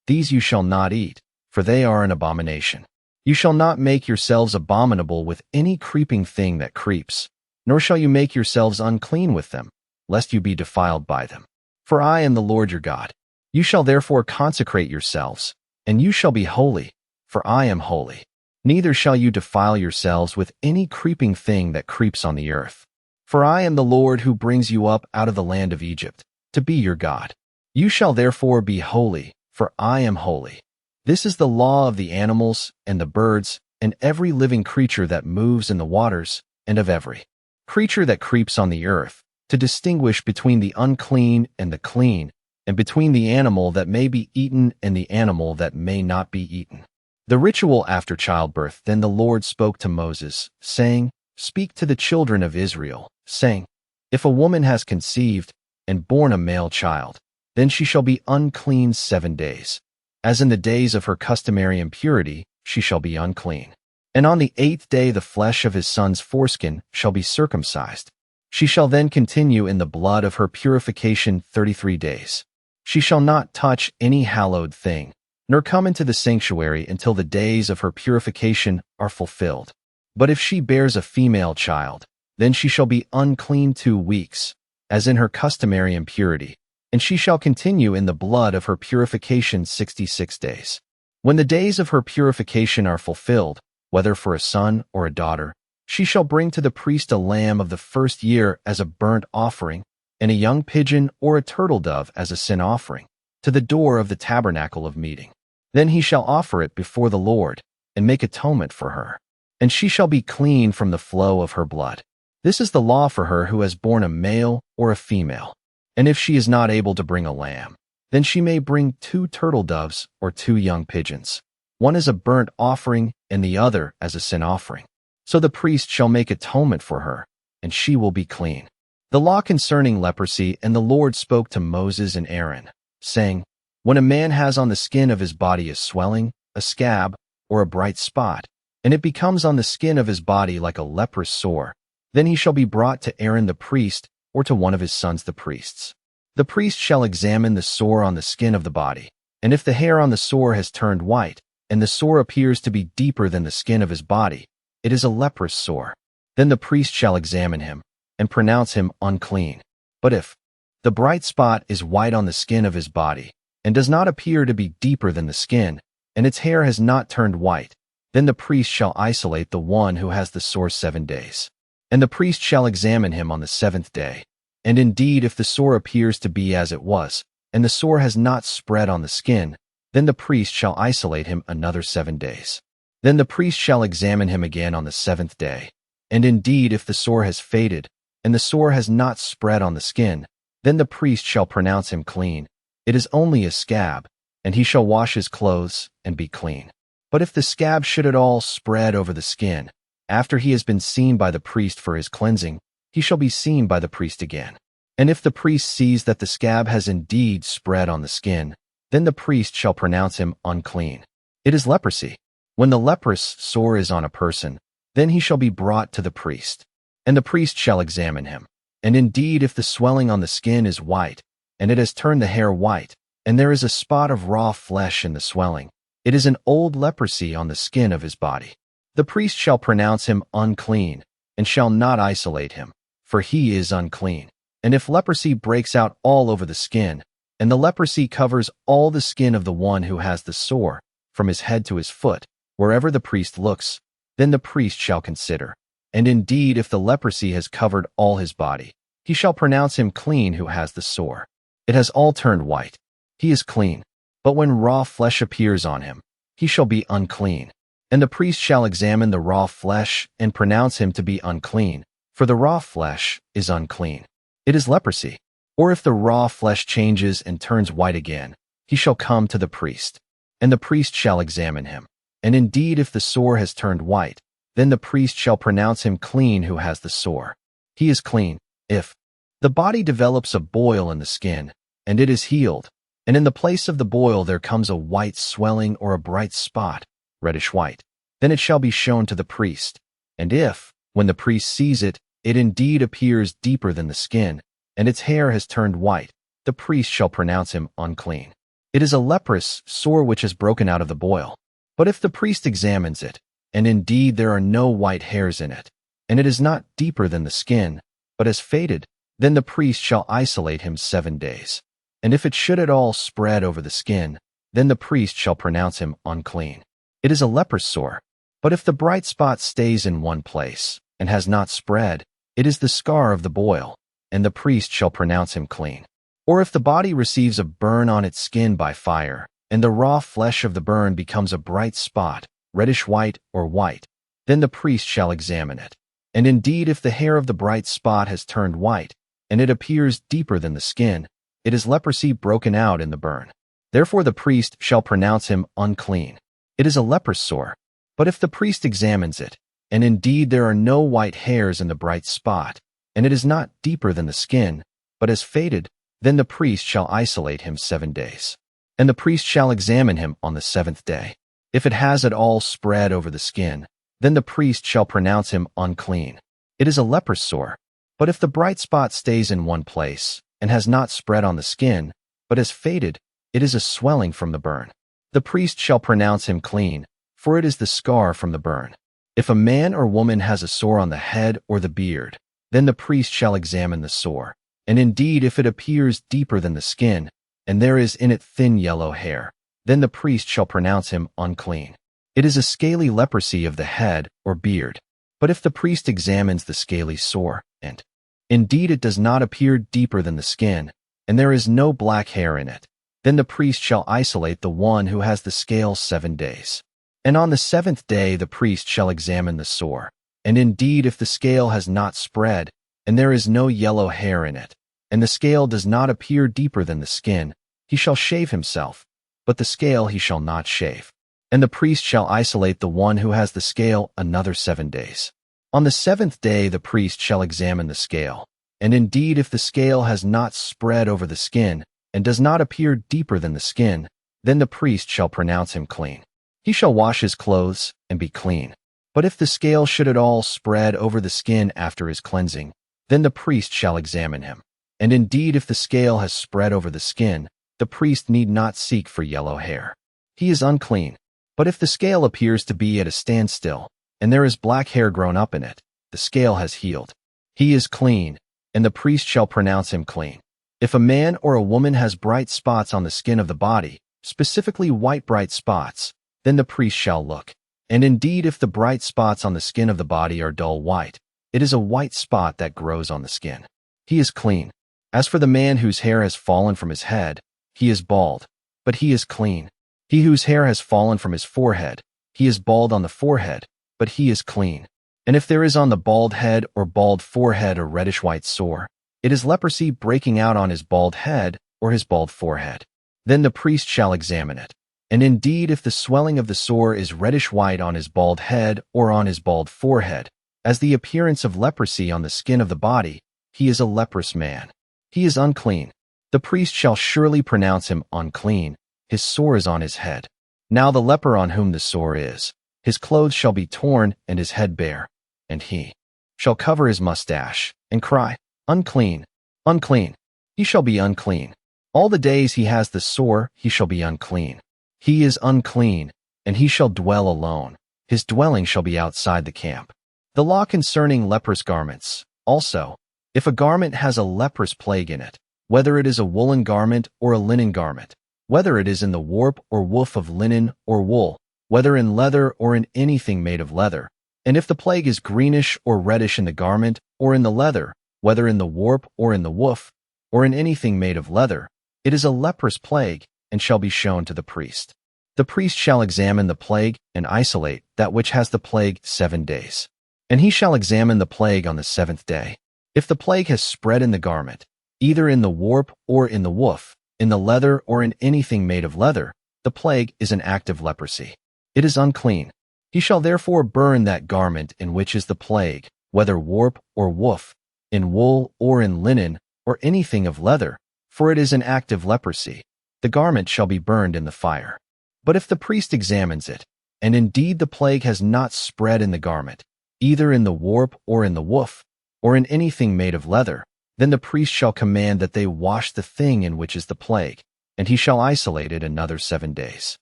these you shall not eat, for they are an abomination. You shall not make yourselves abominable with any creeping thing that creeps, nor shall you make yourselves unclean with them, lest you be defiled by them. For I am the Lord your God. You shall therefore consecrate yourselves, and you shall be holy, for I am holy. Neither shall you defile yourselves with any creeping thing that creeps on the earth. For I am the Lord who brings you up out of the land of Egypt, to be your God. You shall therefore be holy, for I am holy. This is the law of the animals and the birds and every living creature that moves in the waters, and of every creature that creeps on the earth, to distinguish between the unclean and the clean, and between the animal that may be eaten and the animal that may not be eaten. The ritual after childbirth. Then the Lord spoke to Moses, saying, Speak to the children of Israel, saying, If a woman has conceived and borne a male child, then she shall be unclean 7 days. As in the days of her customary impurity, she shall be unclean. And on the 8th day the flesh of his son's foreskin shall be circumcised. She shall then continue in the blood of her purification 33 days. She shall not touch any hallowed thing, nor come into the sanctuary until the days of her purification are fulfilled. But if she bears a female child, then she shall be unclean 2 weeks, as in her customary impurity, and she shall continue in the blood of her purification 66 days. When the days of her purification are fulfilled, whether for a son or a daughter, she shall bring to the priest a lamb of the first year as a burnt offering, and a young pigeon or a turtle dove as a sin offering, to the door of the Tabernacle of Meeting. Then he shall offer it before the Lord, and make atonement for her. And she shall be clean from the flow of her blood. This is the law for her who has borne a male or a female. And if she is not able to bring a lamb, then she may bring 2 turtle doves or 2 young pigeons, one as a burnt offering and the other as a sin offering. So the priest shall make atonement for her, and she will be clean. The law concerning leprosy. And the Lord spoke to Moses and Aaron, saying, When a man has on the skin of his body a swelling, a scab, or a bright spot, and it becomes on the skin of his body like a leprous sore, then he shall be brought to Aaron the priest, or to one of his sons the priests. The priest shall examine the sore on the skin of the body, and if the hair on the sore has turned white, and the sore appears to be deeper than the skin of his body, it is a leprous sore. Then the priest shall examine him, and pronounce him unclean. But if the bright spot is white on the skin of his body, and does not appear to be deeper than the skin, and its hair has not turned white, then the priest shall isolate the one who has the sore 7 days. And the priest shall examine him on the 7th day. And indeed, if the sore appears to be as it was, and the sore has not spread on the skin, then the priest shall isolate him another 7 days. Then the priest shall examine him again on the 7th day. And indeed, if the sore has faded, and the sore has not spread on the skin, then the priest shall pronounce him clean. It is only a scab, and he shall wash his clothes and be clean. But if the scab should at all spread over the skin, after he has been seen by the priest for his cleansing, he shall be seen by the priest again. And if the priest sees that the scab has indeed spread on the skin, then the priest shall pronounce him unclean. It is leprosy. When the leprous sore is on a person, then he shall be brought to the priest, and the priest shall examine him. And indeed, if the swelling on the skin is white, and it has turned the hair white, and there is a spot of raw flesh in the swelling, it is an old leprosy on the skin of his body. The priest shall pronounce him unclean, and shall not isolate him, for he is unclean. And if leprosy breaks out all over the skin, and the leprosy covers all the skin of the one who has the sore, from his head to his foot, wherever the priest looks, then the priest shall consider. And indeed, if the leprosy has covered all his body, he shall pronounce him clean who has the sore. It has all turned white. He is clean. But when raw flesh appears on him, he shall be unclean. And the priest shall examine the raw flesh and pronounce him to be unclean, for the raw flesh is unclean. It is leprosy. Or if the raw flesh changes and turns white again, he shall come to the priest, and the priest shall examine him. And indeed, if the sore has turned white, then the priest shall pronounce him clean who has the sore. He is clean. If the body develops a boil in the skin, and it is healed, and in the place of the boil there comes a white swelling or a bright spot, reddish white, then it shall be shown to the priest. And if, when the priest sees it, it indeed appears deeper than the skin, and its hair has turned white, the priest shall pronounce him unclean. It is a leprous sore which has broken out of the boil. But if the priest examines it, and indeed there are no white hairs in it, and it is not deeper than the skin, but has faded, then the priest shall isolate him 7 days. And if it should at all spread over the skin, then the priest shall pronounce him unclean. It is a leprous sore. But if the bright spot stays in one place, and has not spread, it is the scar of the boil, and the priest shall pronounce him clean. Or if the body receives a burn on its skin by fire, and the raw flesh of the burn becomes a bright spot, reddish white or white, then the priest shall examine it. And indeed, if the hair of the bright spot has turned white, and it appears deeper than the skin, it is leprosy broken out in the burn. Therefore the priest shall pronounce him unclean. It is a leprous sore. But if the priest examines it, and indeed there are no white hairs in the bright spot, and it is not deeper than the skin, but has faded, then the priest shall isolate him 7 days. And the priest shall examine him on the 7th day. If it has at all spread over the skin, then the priest shall pronounce him unclean. It is a leprous sore. But if the bright spot stays in one place, and has not spread on the skin, but has faded, it is a swelling from the burn. The priest shall pronounce him clean, for it is the scar from the burn. If a man or woman has a sore on the head or the beard, then the priest shall examine the sore. And indeed, if it appears deeper than the skin, and there is in it thin yellow hair, then the priest shall pronounce him unclean. It is a scaly leprosy of the head or beard. But if the priest examines the scaly sore, and indeed it does not appear deeper than the skin, and there is no black hair in it, then the priest shall isolate the one who has the scale 7 days. And on the 7th day the priest shall examine the sore. And indeed, if the scale has not spread, and there is no yellow hair in it, and the scale does not appear deeper than the skin, he shall shave himself, but the scale he shall not shave. And the priest shall isolate the one who has the scale another 7 days. On the 7th day the priest shall examine the scale. And indeed, if the scale has not spread over the skin, and does not appear deeper than the skin, then the priest shall pronounce him clean. He shall wash his clothes and be clean. But if the scale should at all spread over the skin after his cleansing, then the priest shall examine him. And indeed, if the scale has spread over the skin, the priest need not seek for yellow hair. He is unclean. But if the scale appears to be at a standstill, and there is black hair grown up in it, the scale has healed. He is clean, and the priest shall pronounce him clean. If a man or a woman has bright spots on the skin of the body, specifically white bright spots, then the priest shall look. And indeed, if the bright spots on the skin of the body are dull white, it is a white spot that grows on the skin. He is clean. As for the man whose hair has fallen from his head, he is bald, but he is clean. He whose hair has fallen from his forehead, he is bald on the forehead, but he is clean. And if there is on the bald head or bald forehead a reddish-white sore, it is leprosy breaking out on his bald head or his bald forehead. Then the priest shall examine it. And indeed, if the swelling of the sore is reddish-white on his bald head or on his bald forehead, as the appearance of leprosy on the skin of the body, he is a leprous man. He is unclean. The priest shall surely pronounce him unclean. His sore is on his head. Now the leper on whom the sore is, his clothes shall be torn and his head bare, and he shall cover his mustache and cry, Unclean, unclean. He shall be unclean. All the days he has the sore, he shall be unclean. He is unclean, and he shall dwell alone. His dwelling shall be outside the camp. The law concerning leprous garments. Also, if a garment has a leprous plague in it, whether it is a woolen garment or a linen garment, whether it is in the warp or woof of linen or wool, whether in leather or in anything made of leather, and if the plague is greenish or reddish in the garment or in the leather, whether in the warp or in the woof, or in anything made of leather, it is a leprous plague, and shall be shown to the priest. The priest shall examine the plague and isolate that which has the plague 7 days. And he shall examine the plague on the 7th day. If the plague has spread in the garment, either in the warp or in the woof, in the leather or in anything made of leather, the plague is an active leprosy. It is unclean. He shall therefore burn that garment in which is the plague, whether warp or woof, in wool or in linen or anything of leather, for it is an active leprosy. The garment shall be burned in the fire. But if the priest examines it, and indeed the plague has not spread in the garment, either in the warp or in the woof, or in anything made of leather, then the priest shall command that they wash the thing in which is the plague, and he shall isolate it another 7 days.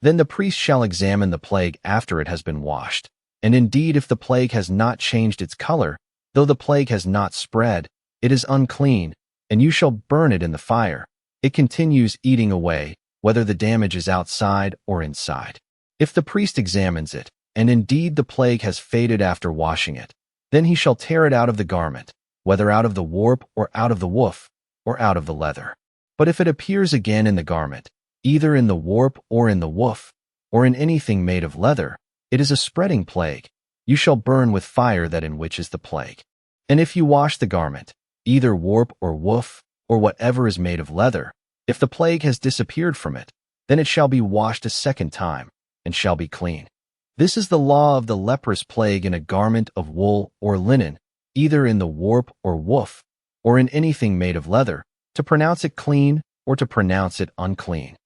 Then the priest shall examine the plague after it has been washed. And indeed, if the plague has not changed its color, though the plague has not spread, it is unclean, and you shall burn it in the fire. It continues eating away, whether the damage is outside or inside. If the priest examines it, and indeed the plague has faded after washing it, then he shall tear it out of the garment, whether out of the warp or out of the woof, or out of the leather. But if it appears again in the garment, either in the warp or in the woof, or in anything made of leather, it is a spreading plague. You shall burn with fire that in which is the plague. And if you wash the garment, either warp or woof, or whatever is made of leather, if the plague has disappeared from it, then it shall be washed a 2nd time, and shall be clean. This is the law of the leprous plague in a garment of wool or linen, either in the warp or woof, or in anything made of leather, to pronounce it clean or to pronounce it unclean.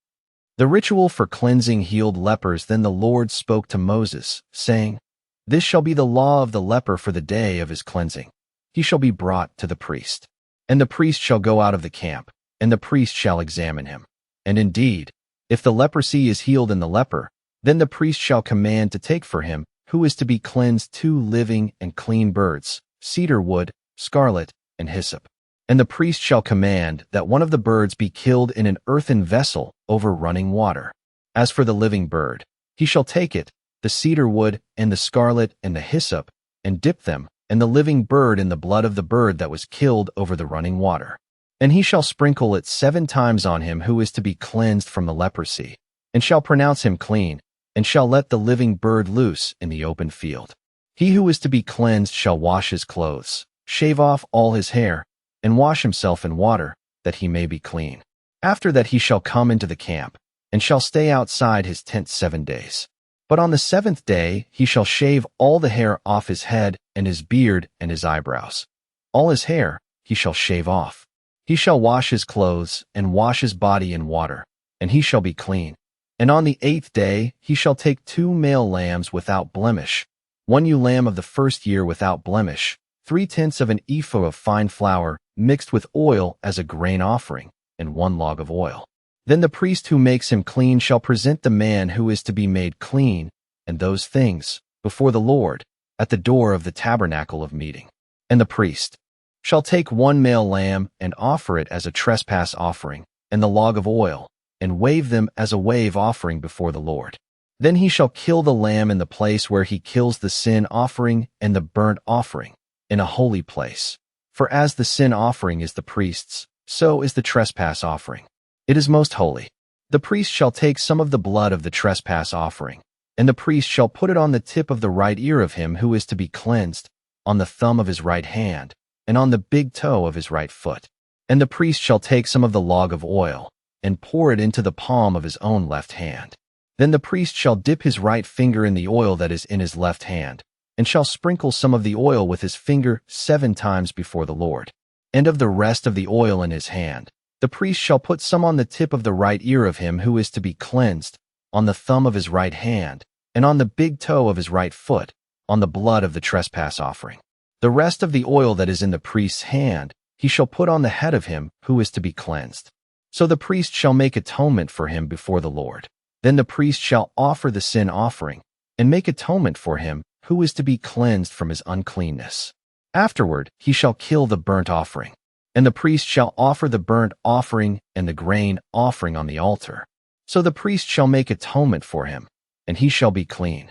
The ritual for cleansing healed lepers. Then the Lord spoke to Moses, saying, This shall be the law of the leper for the day of his cleansing. He shall be brought to the priest. And the priest shall go out of the camp, and the priest shall examine him. And indeed, if the leprosy is healed in the leper, then the priest shall command to take for him, who is to be cleansed, 2 living and clean birds, cedar wood, scarlet, and hyssop. And the priest shall command that one of the birds be killed in an earthen vessel over running water. As for the living bird, he shall take it, the cedar wood, and the scarlet, and the hyssop, and dip them, and the living bird in the blood of the bird that was killed over the running water. And he shall sprinkle it 7 times on him who is to be cleansed from the leprosy, and shall pronounce him clean, and shall let the living bird loose in the open field. He who is to be cleansed shall wash his clothes, shave off all his hair, and wash himself in water, that he may be clean. After that he shall come into the camp, and shall stay outside his tent 7 days. But on the 7th day he shall shave all the hair off his head, and his beard, and his eyebrows. All his hair he shall shave off. He shall wash his clothes, and wash his body in water, and he shall be clean. And on the 8th day he shall take 2 male lambs without blemish, 1 ewe lamb of the 1st year without blemish, 3/10 of an ephah of fine flour mixed with oil as a grain offering, and 1 log of oil. Then the priest who makes him clean shall present the man who is to be made clean and those things before the Lord at the door of the tabernacle of meeting. And the priest shall take 1 male lamb and offer it as a trespass offering, and the log of oil, and wave them as a wave offering before the Lord. Then he shall kill the lamb in the place where he kills the sin offering and the burnt offering, in a holy place. For as the sin offering is the priest's, so is the trespass offering. It is most holy. The priest shall take some of the blood of the trespass offering, and the priest shall put it on the tip of the right ear of him who is to be cleansed, on the thumb of his right hand, and on the big toe of his right foot. And the priest shall take some of the log of oil, and pour it into the palm of his own left hand. Then the priest shall dip his right finger in the oil that is in his left hand, and shall sprinkle some of the oil with his finger 7 times before the Lord. And of the rest of the oil in his hand, the priest shall put some on the tip of the right ear of him who is to be cleansed, on the thumb of his right hand, and on the big toe of his right foot, on the blood of the trespass offering. The rest of the oil that is in the priest's hand he shall put on the head of him who is to be cleansed. So the priest shall make atonement for him before the Lord. Then the priest shall offer the sin offering, and make atonement for him who is to be cleansed from his uncleanness. Afterward he shall kill the burnt offering, and the priest shall offer the burnt offering and the grain offering on the altar. So the priest shall make atonement for him, and he shall be clean.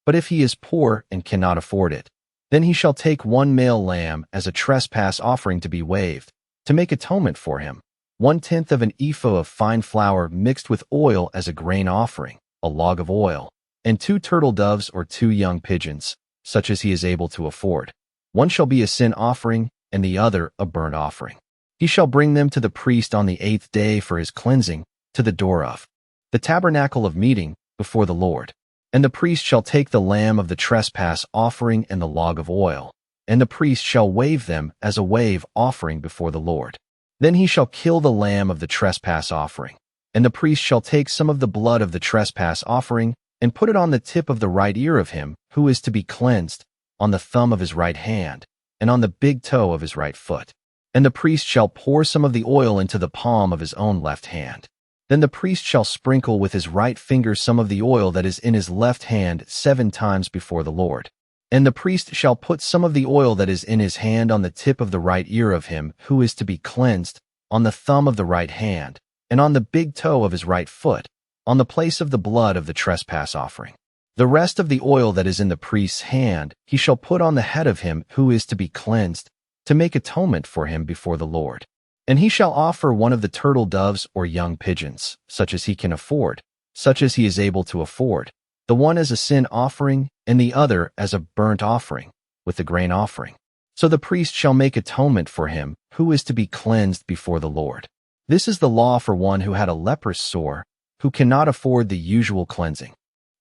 But if he is poor and cannot afford it, then he shall take 1 male lamb as a trespass offering to be waved, to make atonement for him, 1/10 of an ephah of fine flour mixed with oil as a grain offering, a log of oil, and 2 turtle doves or 2 young pigeons, such as he is able to afford. One shall be a sin offering, and the other a burnt offering. He shall bring them to the priest on the 8th day for his cleansing, to the door of the tabernacle of meeting before the Lord. And the priest shall take the lamb of the trespass offering and the log of oil, and the priest shall wave them as a wave offering before the Lord. Then he shall kill the lamb of the trespass offering, and the priest shall take some of the blood of the trespass offering and put it on the tip of the right ear of him who is to be cleansed, on the thumb of his right hand, and on the big toe of his right foot. And the priest shall pour some of the oil into the palm of his own left hand. Then the priest shall sprinkle with his right finger some of the oil that is in his left hand 7 times before the Lord. And the priest shall put some of the oil that is in his hand on the tip of the right ear of him who is to be cleansed, on the thumb of the right hand, and on the big toe of his right foot, on the place of the blood of the trespass offering. The rest of the oil that is in the priest's hand he shall put on the head of him who is to be cleansed, to make atonement for him before the Lord. And he shall offer 1 of the turtle doves or young pigeons, such as he can afford, such as he is able to afford, the one as a sin offering, and the other as a burnt offering, with the grain offering. So the priest shall make atonement for him who is to be cleansed before the Lord. This is the law for one who had a leprous sore, who cannot afford the usual cleansing.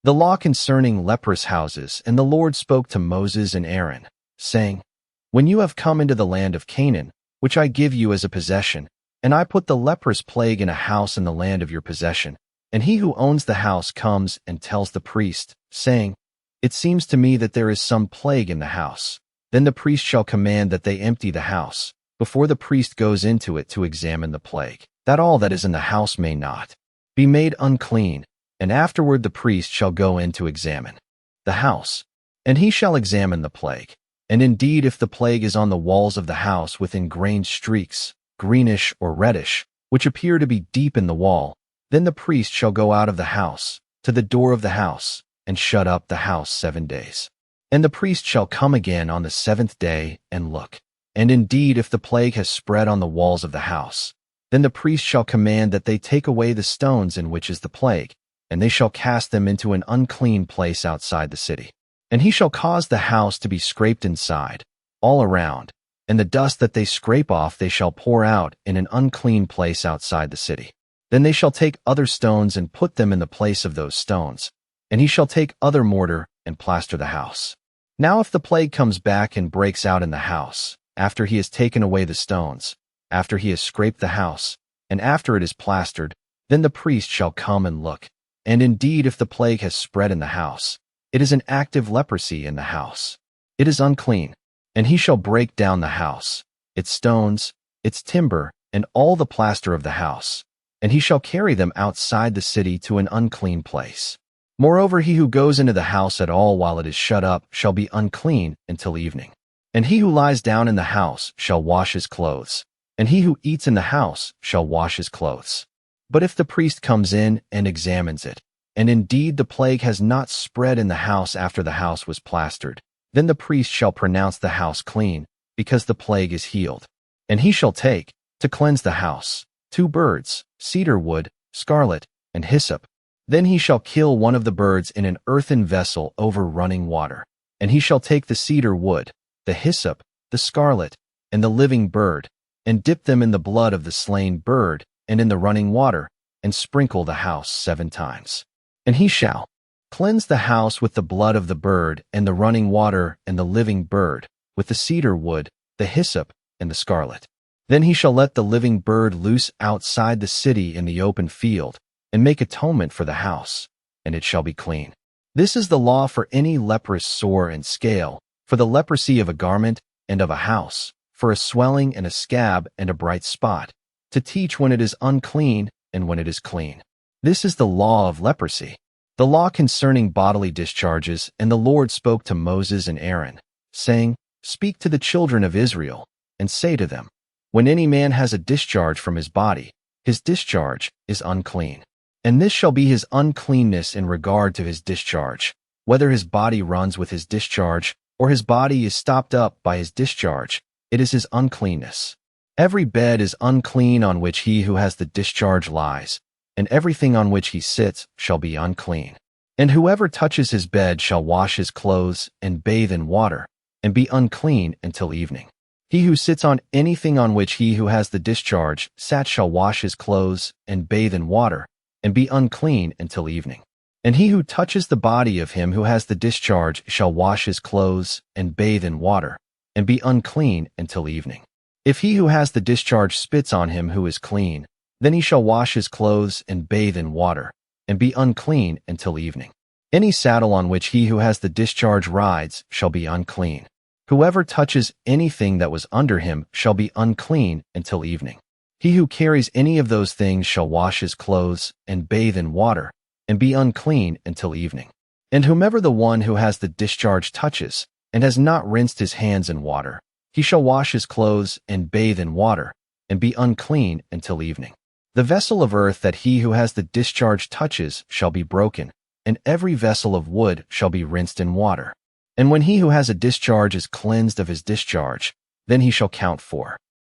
The law concerning leprous houses. And the Lord spoke to Moses and Aaron, saying, When you have come into the land of Canaan, which I give you as a possession, and I put the leprous plague in a house in the land of your possession, and he who owns the house comes and tells the priest, saying, It seems to me that there is some plague in the house. Then the priest shall command that they empty the house, before the priest goes into it to examine the plague, that all that is in the house may not be made unclean, and afterward the priest shall go in to examine the house, and he shall examine the plague. And indeed, if the plague is on the walls of the house with ingrained streaks, greenish or reddish, which appear to be deep in the wall, then the priest shall go out of the house, to the door of the house, and shut up the house 7 days. And the priest shall come again on the 7th day and look. And indeed, if the plague has spread on the walls of the house, then the priest shall command that they take away the stones in which is the plague, and they shall cast them into an unclean place outside the city. And he shall cause the house to be scraped inside, all around, and the dust that they scrape off they shall pour out in an unclean place outside the city. Then they shall take other stones and put them in the place of those stones, and he shall take other mortar and plaster the house. Now if the plague comes back and breaks out in the house, after he has taken away the stones, after he has scraped the house, and after it is plastered, then the priest shall come and look. And indeed, if the plague has spread in the house, it is an active leprosy in the house. It is unclean. And he shall break down the house, its stones, its timber, and all the plaster of the house, and he shall carry them outside the city to an unclean place. Moreover, he who goes into the house at all while it is shut up shall be unclean until evening. And he who lies down in the house shall wash his clothes, and he who eats in the house shall wash his clothes. But if the priest comes in and examines it, and indeed the plague has not spread in the house after the house was plastered, then the priest shall pronounce the house clean, because the plague is healed. And he shall take, to cleanse the house, 2 birds, cedar wood, scarlet, and hyssop. Then he shall kill one of the birds in an earthen vessel over running water. And he shall take the cedar wood, the hyssop, the scarlet, and the living bird, and dip them in the blood of the slain bird and in the running water, and sprinkle the house 7 times. And he shall cleanse the house with the blood of the bird and the running water and the living bird, with the cedar wood, the hyssop, and the scarlet. Then he shall let the living bird loose outside the city in the open field, and make atonement for the house, and it shall be clean. This is the law for any leprous sore and scale, for the leprosy of a garment and of a house, for a swelling and a scab and a bright spot, to teach when it is unclean and when it is clean. This is the law of leprosy, the law concerning bodily discharges. And the Lord spoke to Moses and Aaron, saying, Speak to the children of Israel, and say to them, When any man has a discharge from his body, his discharge is unclean. And this shall be his uncleanness in regard to his discharge, whether his body runs with his discharge, or his body is stopped up by his discharge, it is his uncleanness. Every bed is unclean on which he who has the discharge lies, and everything on which he sits shall be unclean. And whoever touches his bed shall wash his clothes and bathe in water, and be unclean until evening. He who sits on anything on which he who has the discharge sat shall wash his clothes and bathe in water, and be unclean until evening. And he who touches the body of him who has the discharge shall wash his clothes and bathe in water, and be unclean until evening. If he who has the discharge spits on him who is clean, then he shall wash his clothes and bathe in water, and be unclean until evening. Any saddle on which he who has the discharge rides shall be unclean. Whoever touches anything that was under him shall be unclean until evening. He who carries any of those things shall wash his clothes and bathe in water, and be unclean until evening. And whomever the one who has the discharge touches, and has not rinsed his hands in water, he shall wash his clothes and bathe in water, and be unclean until evening. The vessel of earth that he who has the discharge touches shall be broken, and every vessel of wood shall be rinsed in water. And when he who has a discharge is cleansed of his discharge, then he shall count for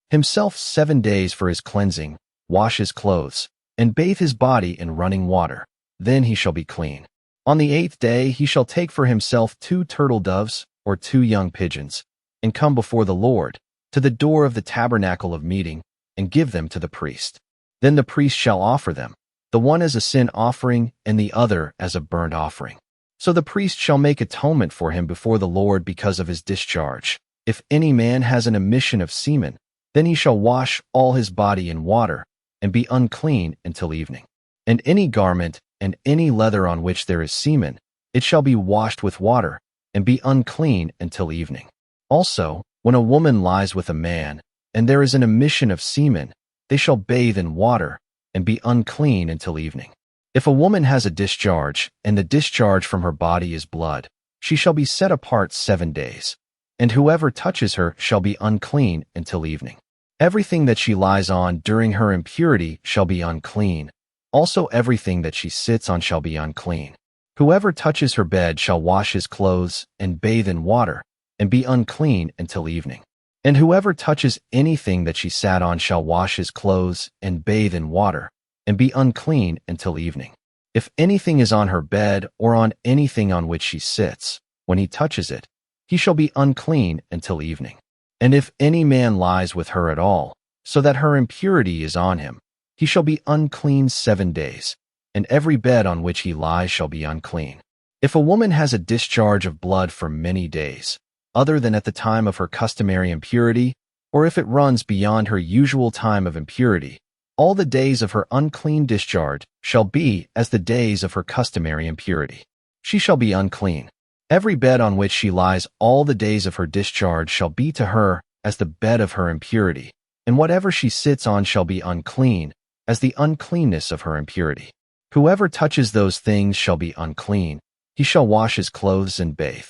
himself 7 days for his cleansing, wash his clothes, and bathe his body in running water. Then he shall be clean. On the 8th day he shall take for himself 2 turtle doves or 2 young pigeons, and come before the Lord, to the door of the Tabernacle of Meeting, and give them to the priest. Then the priest shall offer them, the one as a sin offering and the other as a burnt offering. So the priest shall make atonement for him before the Lord because of his discharge. If any man has an emission of semen, then he shall wash all his body in water, and be unclean until evening. And any garment and any leather on which there is semen, it shall be washed with water, and be unclean until evening. Also, when a woman lies with a man, and there is an emission of semen, they shall bathe in water, and be unclean until evening. If a woman has a discharge, and the discharge from her body is blood, she shall be set apart 7 days, and whoever touches her shall be unclean until evening. Everything that she lies on during her impurity shall be unclean. Also everything that she sits on shall be unclean. Whoever touches her bed shall wash his clothes and bathe in water, and be unclean until evening. And whoever touches anything that she sat on shall wash his clothes and bathe in water, and be unclean until evening. If anything is on her bed or on anything on which she sits, when he touches it, he shall be unclean until evening. And if any man lies with her at all, so that her impurity is on him, he shall be unclean 7 days, and every bed on which he lies shall be unclean. If a woman has a discharge of blood for many days, other than at the time of her customary impurity, or if it runs beyond her usual time of impurity, all the days of her unclean discharge shall be as the days of her customary impurity. She shall be unclean. Every bed on which she lies all the days of her discharge shall be to her as the bed of her impurity, and whatever she sits on shall be unclean, as the uncleanness of her impurity. Whoever touches those things shall be unclean. He shall wash his clothes and bathe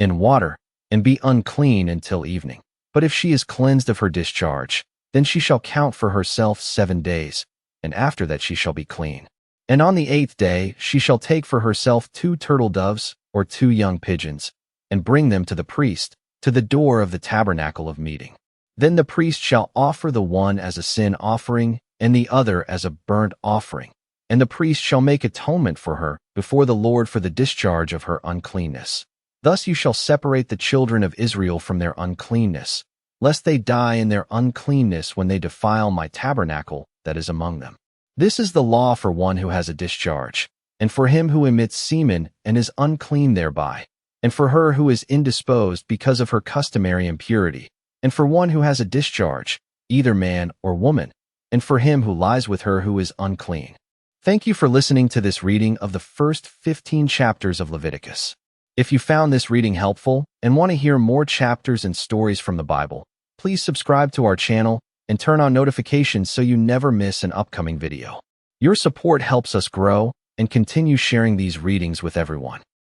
in water, and be unclean until evening. But if she is cleansed of her discharge, then she shall count for herself 7 days, and after that she shall be clean. And on the 8th day she shall take for herself 2 turtle doves or 2 young pigeons, and bring them to the priest, to the door of the tabernacle of meeting. Then the priest shall offer the one as a sin offering, and the other as a burnt offering. And the priest shall make atonement for her before the Lord for the discharge of her uncleanness. Thus you shall separate the children of Israel from their uncleanness, lest they die in their uncleanness when they defile my tabernacle that is among them. This is the law for one who has a discharge, and for him who emits semen and is unclean thereby, and for her who is indisposed because of her customary impurity, and for one who has a discharge, either man or woman, and for him who lies with her who is unclean. Thank you for listening to this reading of the first 15 chapters of Leviticus. If you found this reading helpful and want to hear more chapters and stories from the Bible, please subscribe to our channel and turn on notifications so you never miss an upcoming video. Your support helps us grow and continue sharing these readings with everyone.